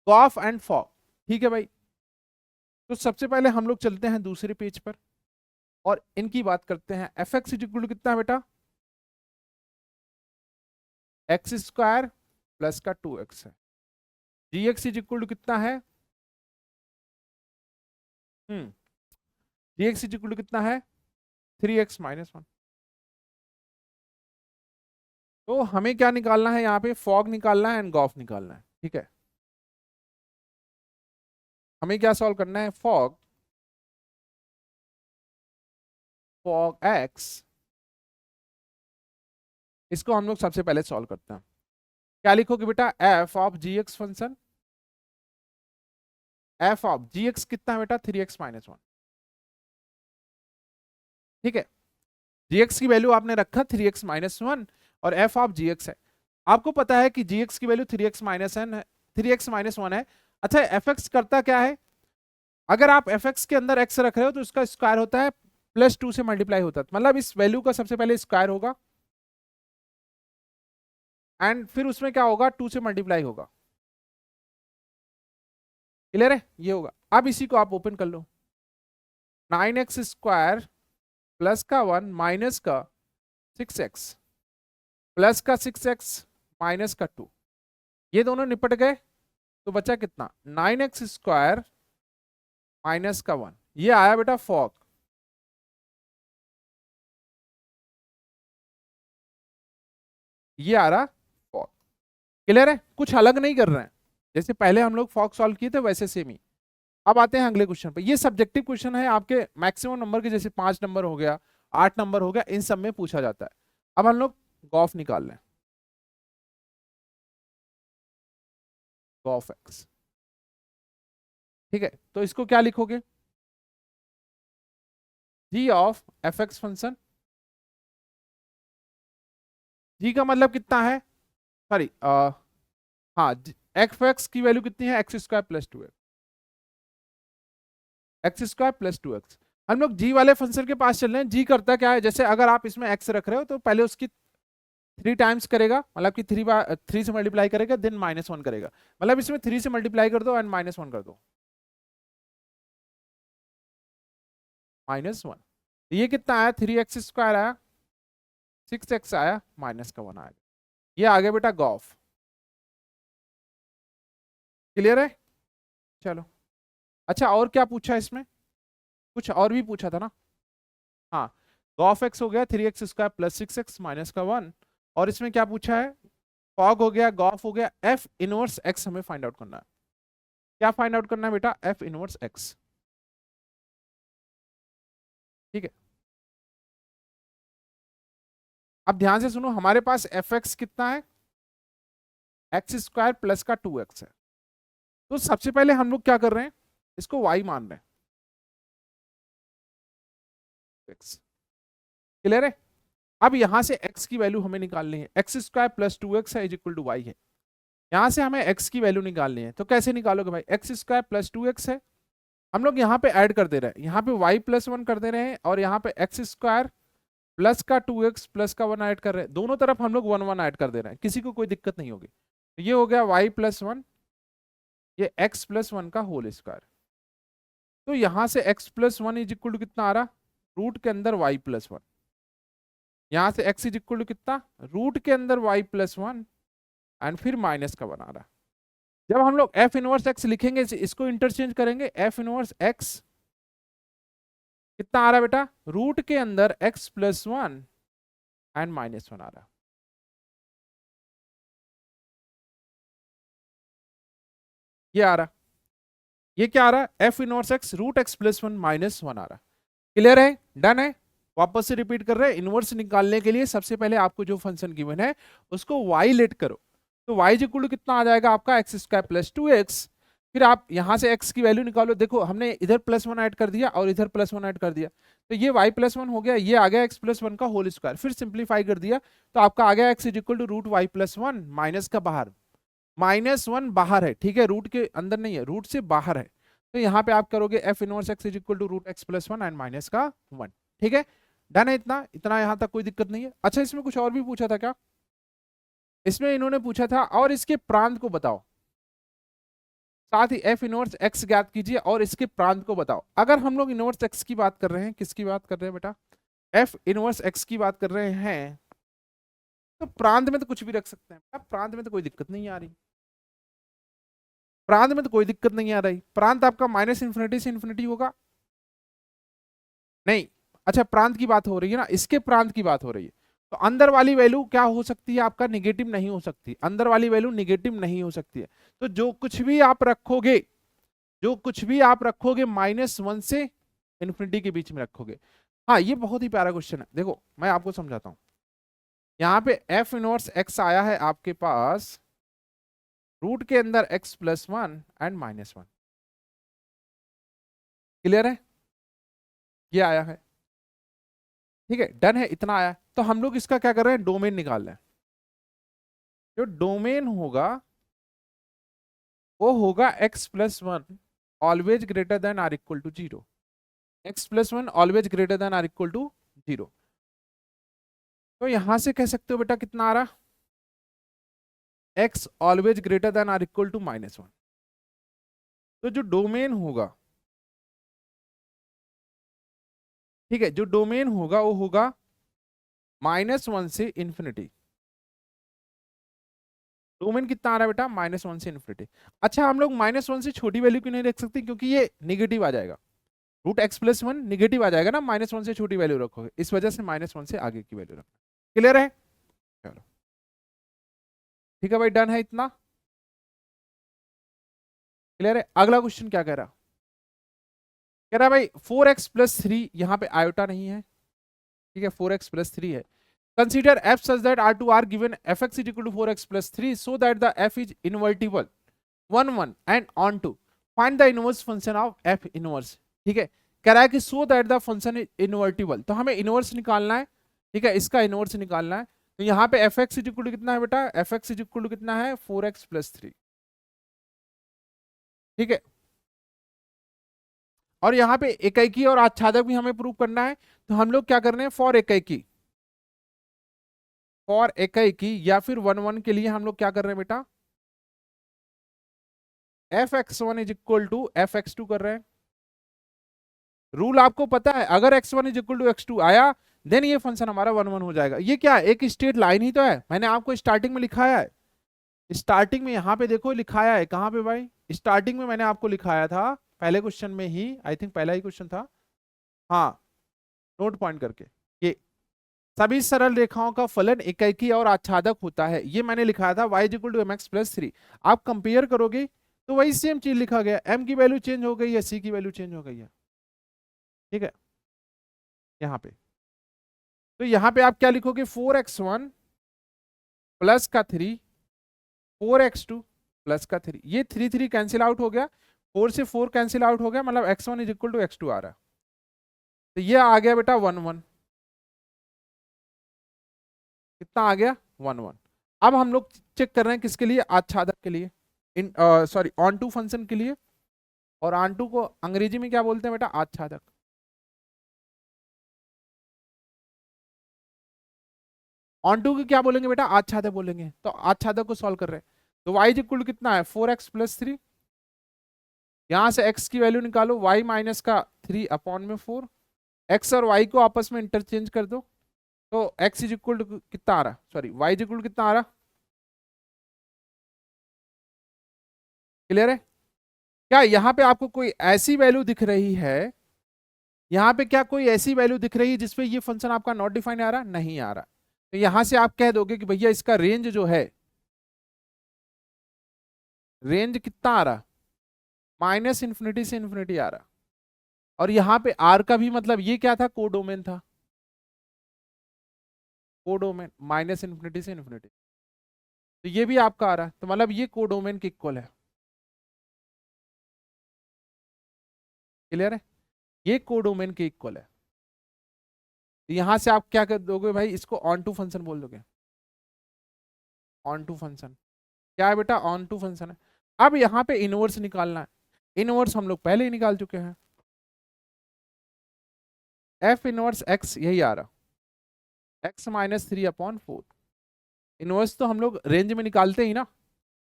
गॉफ एंड फॉग। ठीक है भाई, तो सबसे पहले हम लोग चलते हैं दूसरे पेज पर और इनकी बात करते हैं। F x is equal to कितना है बेटा, एक्स स्क्वायर प्लस का 2x है। G x is equal to कितना है, g x is equal to कितना है, 3x - 1। तो हमें क्या निकालना है, यहाँ पे फॉग निकालना है एंड गॉफ निकालना है। ठीक है, हमें क्या सॉल्व करना है, फॉग, फॉग एक्स, इसको हम लोग सबसे पहले सॉल्व करते हैं। क्या लिखोगे बेटा, f of g x function, f of g x कितना है बेटा, 3x - 1। ठीक है, gx की वैल्यू आपने रखा 3x - 1, और f ऑफ gx है। आपको पता है कि gx की वैल्यू 3x - n है, 3x - 1 है। अच्छा, fx करता क्या है, अगर आप fx के अंदर x रख रहे हो तो उसका स्क्वायर होता है +2 से मल्टीप्लाई होता है, मतलब इस वैल्यू का सबसे पहले स्क्वायर होगा एंड फिर उसमें क्या होगा, 2 से मल्टीप्लाई होगा। क्लियर है, ये होगा। अब इसी को आप ओपन कर लो, 9x² प्लस का 1 माइनस का 6x प्लस का 6x माइनस का 2, ये दोनों निपट गए, तो बचा कितना, 9x² माइनस का 1, ये आया बेटा फॉग। ये आ रहा फॉग। क्लियर है, कुछ अलग नहीं कर रहे हैं, जैसे पहले हम लोग फॉग सॉल्व किए थे वैसे सेम ही। अब आते हैं अगले क्वेश्चन पे। ये सब्जेक्टिव क्वेश्चन है, आपके मैक्सिमम नंबर के, जैसे 5 नंबर हो गया, 8 नंबर हो गया, इन सब में पूछा जाता है। अब हम लोग गॉफ निकाल लें, गॉफ एक्स। ठीक है, तो इसको क्या लिखोगे, जी ऑफ एफ एक्स फंक्शन, जी का मतलब कितना है, सॉरी हाँ, एफ एक्स की वैल्यू कितनी है, x square plus two x, x square plus two x. हम लोग जी वाले फंक्शन के पास चल रहे हैं। जी करता क्या है, जैसे अगर आप इसमें एक्स रख रहे हो तो पहले उसकी 3 टाइम्स करेगा, मतलब कि 3 से मल्टीप्लाई करेगा, देन -1 करेगा, मतलब इसमें 3 से मल्टीप्लाई कर दो एंड -1 कर दो, -1। ये कितना आया, 3x² आया, 6x आया, -1 आया। ये आ गया बेटा गॉफ। क्लियर है, चलो। अच्छा और क्या पूछा इसमें, कुछ और भी पूछा था ना, हाँ। गॉफ एक्स हो गया 3x² प्लस 6x -1, और इसमें क्या पूछा है, फॉग हो गया, गॉफ हो गया, एफ इनवर्स एक्स हमें फाइंड आउट करना है। क्या फाइंड आउट करना है बेटा, एफ इनवर्स एक्स। ठीक है, अब ध्यान से सुनो, हमारे पास एफ एक्स कितना है, x² प्लस का 2x है। तो सबसे पहले हम लोग क्या कर रहे हैं, इसको y मान रहे हैं, x। क्लियर है, अब यहां से x की वैल्यू हमें निकालनी है, x² प्लस 2x है इज इक्वल टू y है। यहां से हमें x की वैल्यू निकालनी है, तो कैसे निकालोगे भाई, x² प्लस 2x है, हम लोग यहाँ पे ऐड कर दे रहे हैं, यहाँ पे y प्लस 1 कर दे रहे हैं, और यहाँ पे x² प्लस का 2x प्लस का 1 ऐड कर रहे हैं, दोनों तरफ हम लोग 1 1 ऐड कर दे रहे हैं, किसी को कोई दिक्कत नहीं होगी। ये हो गया y प्लस 1, ये x प्लस 1 का होल स्क्वायर। तो यहां से x plus 1 is equal to कितना आ रहा, रूट के अंदर y प्लस 1, यहां से x इज इक्वल टू कितना, रूट के अंदर y प्लस 1 एंड फिर माइनस का बना रहा। जब हम लोग f इनवर्स x लिखेंगे, इसको इंटरचेंज करेंगे, f इनवर्स x कितना आ रहा है बेटा, रूट के अंदर x प्लस 1 एंड -1 आ रहा। ये आ रहा, ये क्या आ रहा है, f inverse x root x plus 1 -1 आ रहा। क्लियर है, डन है। वापस से रिपीट कर रहे हैं, इनवर्स निकालने के लिए सबसे पहले आपको जो फंक्शन गिवन है उसको y लेट करो, तो y इक्वल टू कितना आ जाएगा आपका, x² प्लस 2x। फिर आप यहां से x की वैल्यू निकालो, देखो हमने इधर +1 ऐड कर दिया और इधर +1 ऐड कर दिया, तो ये y प्लस 1 हो गया, ये आ गया x प्लस 1 का होल स्क्वायर, फिर सिंप्लीफाई कर दिया तो आपका आ गया x equal to root y plus 1, minus का बाहर, -1 बाहर है, ठीक है, रूट के अंदर नहीं है, रूट से बाहर है। तो यहाँ पे आप करोगे f inverse x is equal to root x plus 1 and minus का 1। ठीक है, डन है, इतना इतना यहाँ तक कोई दिक्कत नहीं है। अच्छा इसमें कुछ और भी पूछा था क्या, इसमें इन्होंने पूछा था और इसके प्रांत को बताओ, साथ ही एफ इनवर्स एक्स ज्ञात कीजिए और इसके प्रांत को बताओ। अगर हम लोग इनवर्स एक्स की बात कर रहे हैं, किसकी बात कर रहे हैं बेटा, एफ इनवर्स एक्स की बात कर रहे हैं, तो प्रांत में तो कुछ भी रख सकते हैं, अब प्रांत में तो कोई दिक्कत नहीं आ रही, प्रांत में तो कोई दिक्कत नहीं आ रही। प्रांत आपका -∞ से इन्फिनिटी होगा, नहीं, अच्छा प्रांत की बात हो रही है ना, इसके प्रांत की बात हो रही है, तो अंदर वाली वैल्यू क्या हो सकती है आपका, निगेटिव नहीं हो सकती, अंदर वाली वैल्यू निगेटिव नहीं हो सकती है। तो जो कुछ भी आप रखोगे, जो कुछ भी आप रखोगे -1 से इन्फिनिटी के बीच में रखोगे। हाँ ये बहुत ही प्यारा क्वेश्चन है, देखो मैं आपको समझाता हूं। यहाँ पे एफ इनवर्स एक्स आया है आपके पास रूट के अंदर x प्लस 1 एंड -1। क्लियर है, ये आया है, ठीक है, डन है, इतना आया। तो हम लोग इसका क्या कर रहे हैं, डोमेन निकाल रहे हैं। जो डोमेन होगा वो होगा x plus 1 always greater than or equal to 0, x plus 1 always greater than or equal to 0। तो यहां से कह सकते हो बेटा कितना आ रहा, x always greater than or equal to -1। तो जो डोमेन होगा, ठीक है, जो डोमेन होगा वो होगा -1 से इन्फिनिटी। डोमेन कितना आ रहा है बेटा, -1 से इन्फिनिटी। अच्छा हम लोग -1 से छोटी वैल्यू क्यों नहीं रख सकते, क्योंकि ये निगेटिव आ जाएगा, रूट एक्स प्लस 1 निगेटिव आ जाएगा ना, -1 से छोटी वैल्यू रखोगे, इस वजह से -1 से आगे की वैल्यू रखना। क्लियर है, चलो ठीक है भाई, डन है इतना। क्लियर है, अगला क्वेश्चन क्या कह रहा, कह रहा भाई 4x प्लस 3, यहाँ पे आयोटा नहीं है, ठीक है, 4x प्लस 3 है। Consider f such that R to R given fx is equal to 4x plus 3 so that the f is invertible 1 1 and on to find the inverse function of f inverse। ठीक है, कह रहा है कि सो that the function is invertible, तो हमें inverse निकालना है, ठीक है, इसका इनवर्स निकालना है। तो यहाँ पे f x is equal to कितना है बेटा, f x is equal to कितना है 4x+3, ठीक है। और यहाँ पे एकैकी और आच्छादक भी हमें प्रूव करना है, तो हम लोग क्या कर रहे हैं, फॉर एकैकी या फिर 1 1 के लिए हम लोग क्या कर रहे हैं बेटा, f(x1) is equal to f(x2) कर रहे हैं। रूल आपको पता है, अगर x1 is equal to x2 आया देन ये फंक्शन हमारा 1 1 हो जाएगा। ये क्या है, एक स्ट्रेट लाइन ही तो है, मैंने आपको स्टार्टिंग में लिखाया है, स्टार्टिंग में यहाँ पे देखो लिखाया है, कहाँ पे भाई, स्टार्टिंग में मैंने आपको लिखाया था, पहले क्वेश्चन में ही, आई थिंक पहला ही क्वेश्चन था, हाँ, नोट पॉइंट करके, ये सभी सरल रेखाओं का फलन एकैकी और आच्छादक होता है, ये मैंने लिखा था y इक्वल टू mx+3। आप कंपेयर करोगे तो वही सेम चीज लिखा गया, m की वैल्यू चेंज हो गई है, c की वैल्यू चेंज हो गई है, ठीक है। यहाँ पे तो यहाँ पे आप क्या लिखोगे, 4x1 प्लस का 3, 4x2 प्लस का 3, ये 3 3 कैंसिल आउट हो गया, 4 से 4 कैंसिल आउट हो गया, मतलब x1 is equal to x2 आ रहा है, तो ये आ गया बेटा 1 1, कितना आ गया 1 1। अब हम लोग चेक कर रहे हैं किसके लिए, आच्छादक के लिए, इन सॉरी ऑन टू फंक्शन के लिए, और ऑन टू को अंग्रेजी में क्या बोलते हैं बेटा, आच्छादक। ऑन टू की क्या बोलेंगे बेटा, आच्छादक बोलेंगे, तो आच्छादक को सॉल्व कर रहे हैं, तो y इज इक्वल टू कितना है 4x+3, यहां से x की वैल्यू निकालो, y माइनस का 3/4, x और y को आपस में इंटरचेंज कर दो, तो x इज इक्वल टू कितना आ रहा, sorry y is equal to कितना आ रहा, क्लियर है। क्या यहाँ पे आपको कोई ऐसी वैल्यू दिख रही है, यहाँ पे क्या कोई ऐसी वैल्यू दिख रही है जिसपे ये फंक्शन आपका नॉट डिफाइन आ रहा, नहीं आ रहा, तो यहां से आप कह दोगे कि भैया इसका रेंज जो है, रेंज कितना आ रहा, -∞ से इन्फिनिटी आ रहा, और यहाँ पे आर का भी मतलब ये क्या था, कोडोमेन था, कोडोमेन -∞ से इन्फिनिटी, तो ये भी आपका आ रहा है, तो मतलब ये कोडोमेन के इक्वल है, क्लियर है, ये कोडोमेन के इक्वल है। तो यहां से आप क्या कर दोगे भाई, इसको ऑन टू फंक्शन बोल दोगे, ऑन टू फंक्शन क्या है बेटा, ऑन टू फंक्शन है। अब यहाँ पे इनवर्स निकालना है, इनवर्स हम लोग पहले ही निकाल चुके हैं, एफ इनवर्स एक्स यही आ रहा, x-3/4, इनवर्स तो हम लोग रेंज में निकालते ही ना,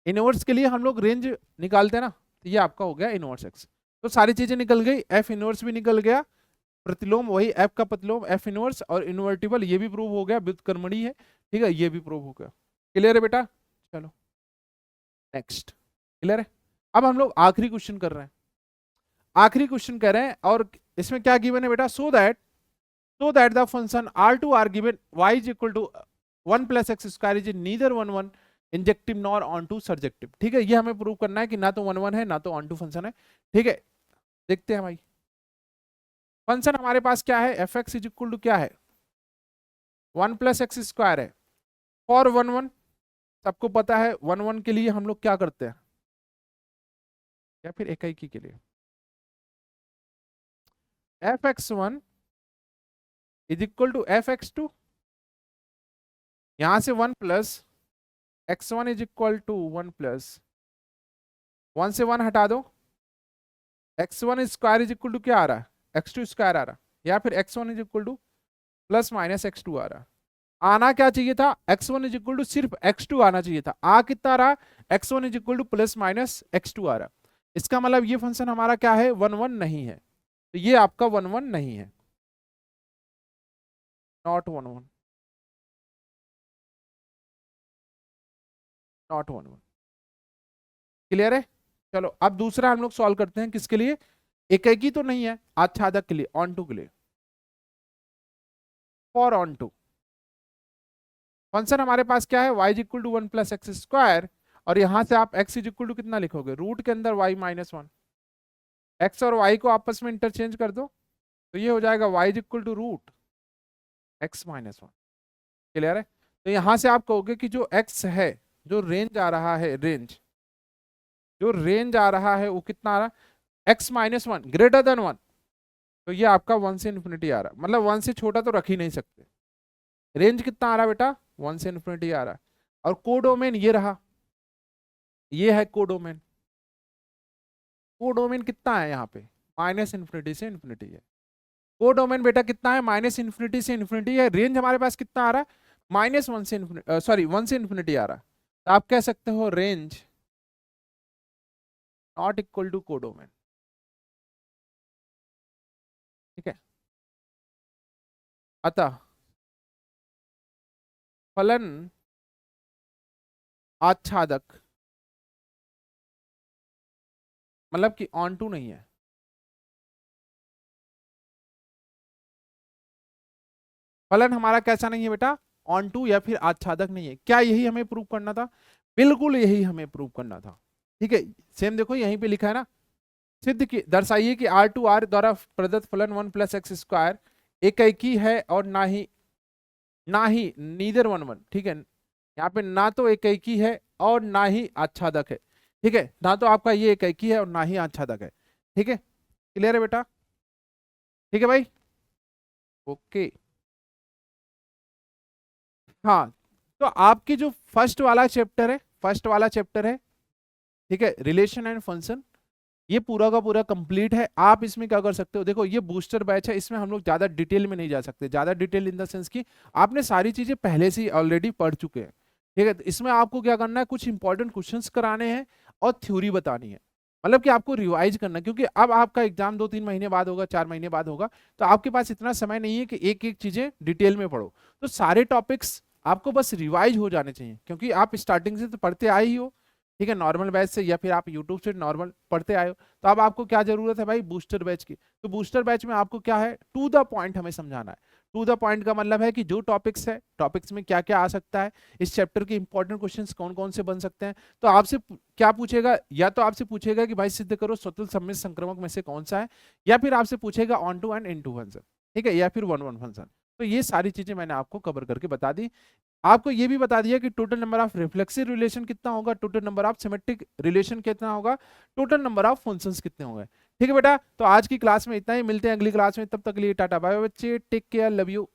इनवर्स के लिए हम लोग रेंज निकालते हैं ना, तो ये आपका हो गया इनवर्स एक्स, तो सारी चीजें निकल गई, एफ इनवर्स भी निकल गया, प्रतिलोम वही एफ का प्रतिलोम एफ इनवर्स, और इन्वर्टिबल ये भी प्रूव हो गया, व्युत्क्रमणी है, ठीक है, ये भी प्रूव हो गया, क्लियर है बेटा। चलो नेक्स्ट, क्लियर है। अब हम लोग आखिरी क्वेश्चन कर रहे हैं, आखिरी क्वेश्चन कर रहे हैं, और इसमें क्या गिवन है बेटा, so that the function R2 given y is equal to 1 + x² is neither 1 1 injective nor onto surjective, ठीक है, ये हमें प्रूव करना है कि ना तो 1 1 है ना तो ऑन टू फंक्शन है, ठीक है। देखते हैं भाई, फंक्शन हमारे पास क्या है, f x is equal to क्या है 1 + x² है, फॉर 1 1 सबको पता है, 1 1 के लिए हम लोग क्या करते हैं, या फिर एकैकी के लिए, f(x1) is equal to f(x2), यहां से 1 + x1 इज इक्वल टू 1 + 1 से 1 हटा दो, x1² इज इक्वल टू क्या आ रहा है, x2² आ रहा, या फिर x1 is equal to +-x2 आ रहा, आना क्या चाहिए था, x1 इज इक्वल टू सिर्फ x2 आना चाहिए था, आ कितना रहा, x1 is equal to +-x2 आ रहा, इसका मतलब ये फंक्शन हमारा क्या है, 1 1 नहीं है, तो ये आपका 1 1 नहीं है, नॉट 1 1, नॉट 1 1, क्लियर है। चलो अब दूसरा हम लोग सॉल्व करते हैं, किसके लिए, एकैकी तो नहीं है, आच्छादक के लिए, ऑन टू के लिए, फॉर ऑन टू फंक्शन हमारे पास क्या है, y is equal to 1 + x², और यहां से आप x इज इक्वल टू कितना लिखोगे, रूट के अंदर y -1, x और y को आपस में इंटरचेंज कर दो, तो ये हो जाएगा y is equal to root x -1, clear है। तो यहां से आप कहोगे कि जो x है, जो रेंज आ रहा है, रेंज जो रेंज आ रहा है वो कितना आ रहा है, x -1 ग्रेटर देन 1, तो ये आपका 1 से इन्फिनिटी आ रहा है, मतलब 1 से छोटा तो रख ही नहीं सकते। रेंज कितना आ रहा है बेटा, 1 से इन्फिनिटी आ रहा है। और कोडोमेन ये रहा, ये है कोडोमेन। कोडोमेन कितना है यहाँ पे, माइनस इन्फिनिटी से इन्फिनिटी है। कोडोमेन बेटा कितना है, माइनस इन्फिनिटी से इन्फिनिटी है। रेंज हमारे पास कितना आ रहा है, -1 से इन्फिनिटी, सॉरी 1 से इन्फिनिटी आ रहा है। तो आप कह सकते हो range not equal to codomain. ठीक है, अतः फलन आच्छादक मतलब कि ऑन टू नहीं है। फलन हमारा कैसा नहीं है बेटा, ऑन टू या फिर आच्छादक नहीं है। क्या यही हमें प्रूव करना था, बिल्कुल यही हमें प्रूव करना था। ठीक है, सेम देखो यहीं पे लिखा है ना, सिद्ध की दर्शाइए कि R2R द्वारा प्रदत्त फलन 1 + x² एक ही है और ना ही नीदर 1 1। ठीक है, यहाँ पे ना तो एक ही है और ना ही आच्छादक है। ठीक है, ना तो आपका ये एक ही है और ना ही आच्छादक है। ठीक है, क्लियर है बेटा, ठीक है भाई, ओके। हाँ, तो आपकी जो फर्स्ट वाला चैप्टर है, फर्स्ट वाला चैप्टर है, ठीक है, रिलेशन एंड फंक्शन, ये पूरा का पूरा कंप्लीट है। आप इसमें क्या कर सकते हो, देखो ये बूस्टर बैच है, इसमें हम लोग ज्यादा डिटेल में नहीं जा सकते, ज्यादा डिटेल इन द सेंस कि आपने सारी चीजें पहले से ही ऑलरेडी पढ़ चुके हैं। ठीक है, तो इसमें आपको क्या करना है, कुछ इंपॉर्टेंट क्वेश्चंस कराने हैं और थ्योरी बतानी है, मतलब कि आपको रिवाइज करना है, क्योंकि अब आपका एग्जाम 2-3 महीने बाद होगा, 4 महीने बाद होगा, तो आपके पास इतना समय नहीं है कि एक एक चीजें डिटेल में पढ़ो। तो सारे टॉपिक्स आपको बस रिवाइज हो जाने चाहिए, क्योंकि आप स्टार्टिंग से तो पढ़ते आए ही हो। ठीक है, नॉर्मल बैच से या फिर आप यूट्यूब से नॉर्मल पढ़ते आए हो। तो अब आपको क्या जरूरत है भाई, बूस्टर बैच की। तो बूस्टर बैच में आपको क्या है, टू द पॉइंट हमें समझाना है। टू द पॉइंट का मतलब है कि जो टॉपिक्स है, टॉपिक्स में क्या क्या आ सकता है, इस चैप्टर के इंपॉर्टेंट क्वेश्चंस कौन कौन से बन सकते हैं। तो आपसे क्या पूछेगा, या तो आपसे पूछेगा कि भाई सिद्ध करो स्वतंत्र सममित संक्रमक में से कौन सा है, या फिर आपसे पूछेगा onto and into function, ठीक है, या फिर 1 1 फंक्शन। तो ये सारी चीजें मैंने आपको कवर करके बता दी। आपको ये भी बता दिया कि total number of reflexive relation कितना होगा, total number of symmetric relation कितना होगा, टोटल नंबर ऑफ फंक्शंस कितने होंगे। ठीक है बेटा, तो आज की क्लास में इतना ही, मिलते हैं अगली क्लास में, तब तक के लिए टाटा बाय बच्चे, टेक केयर, लव यू।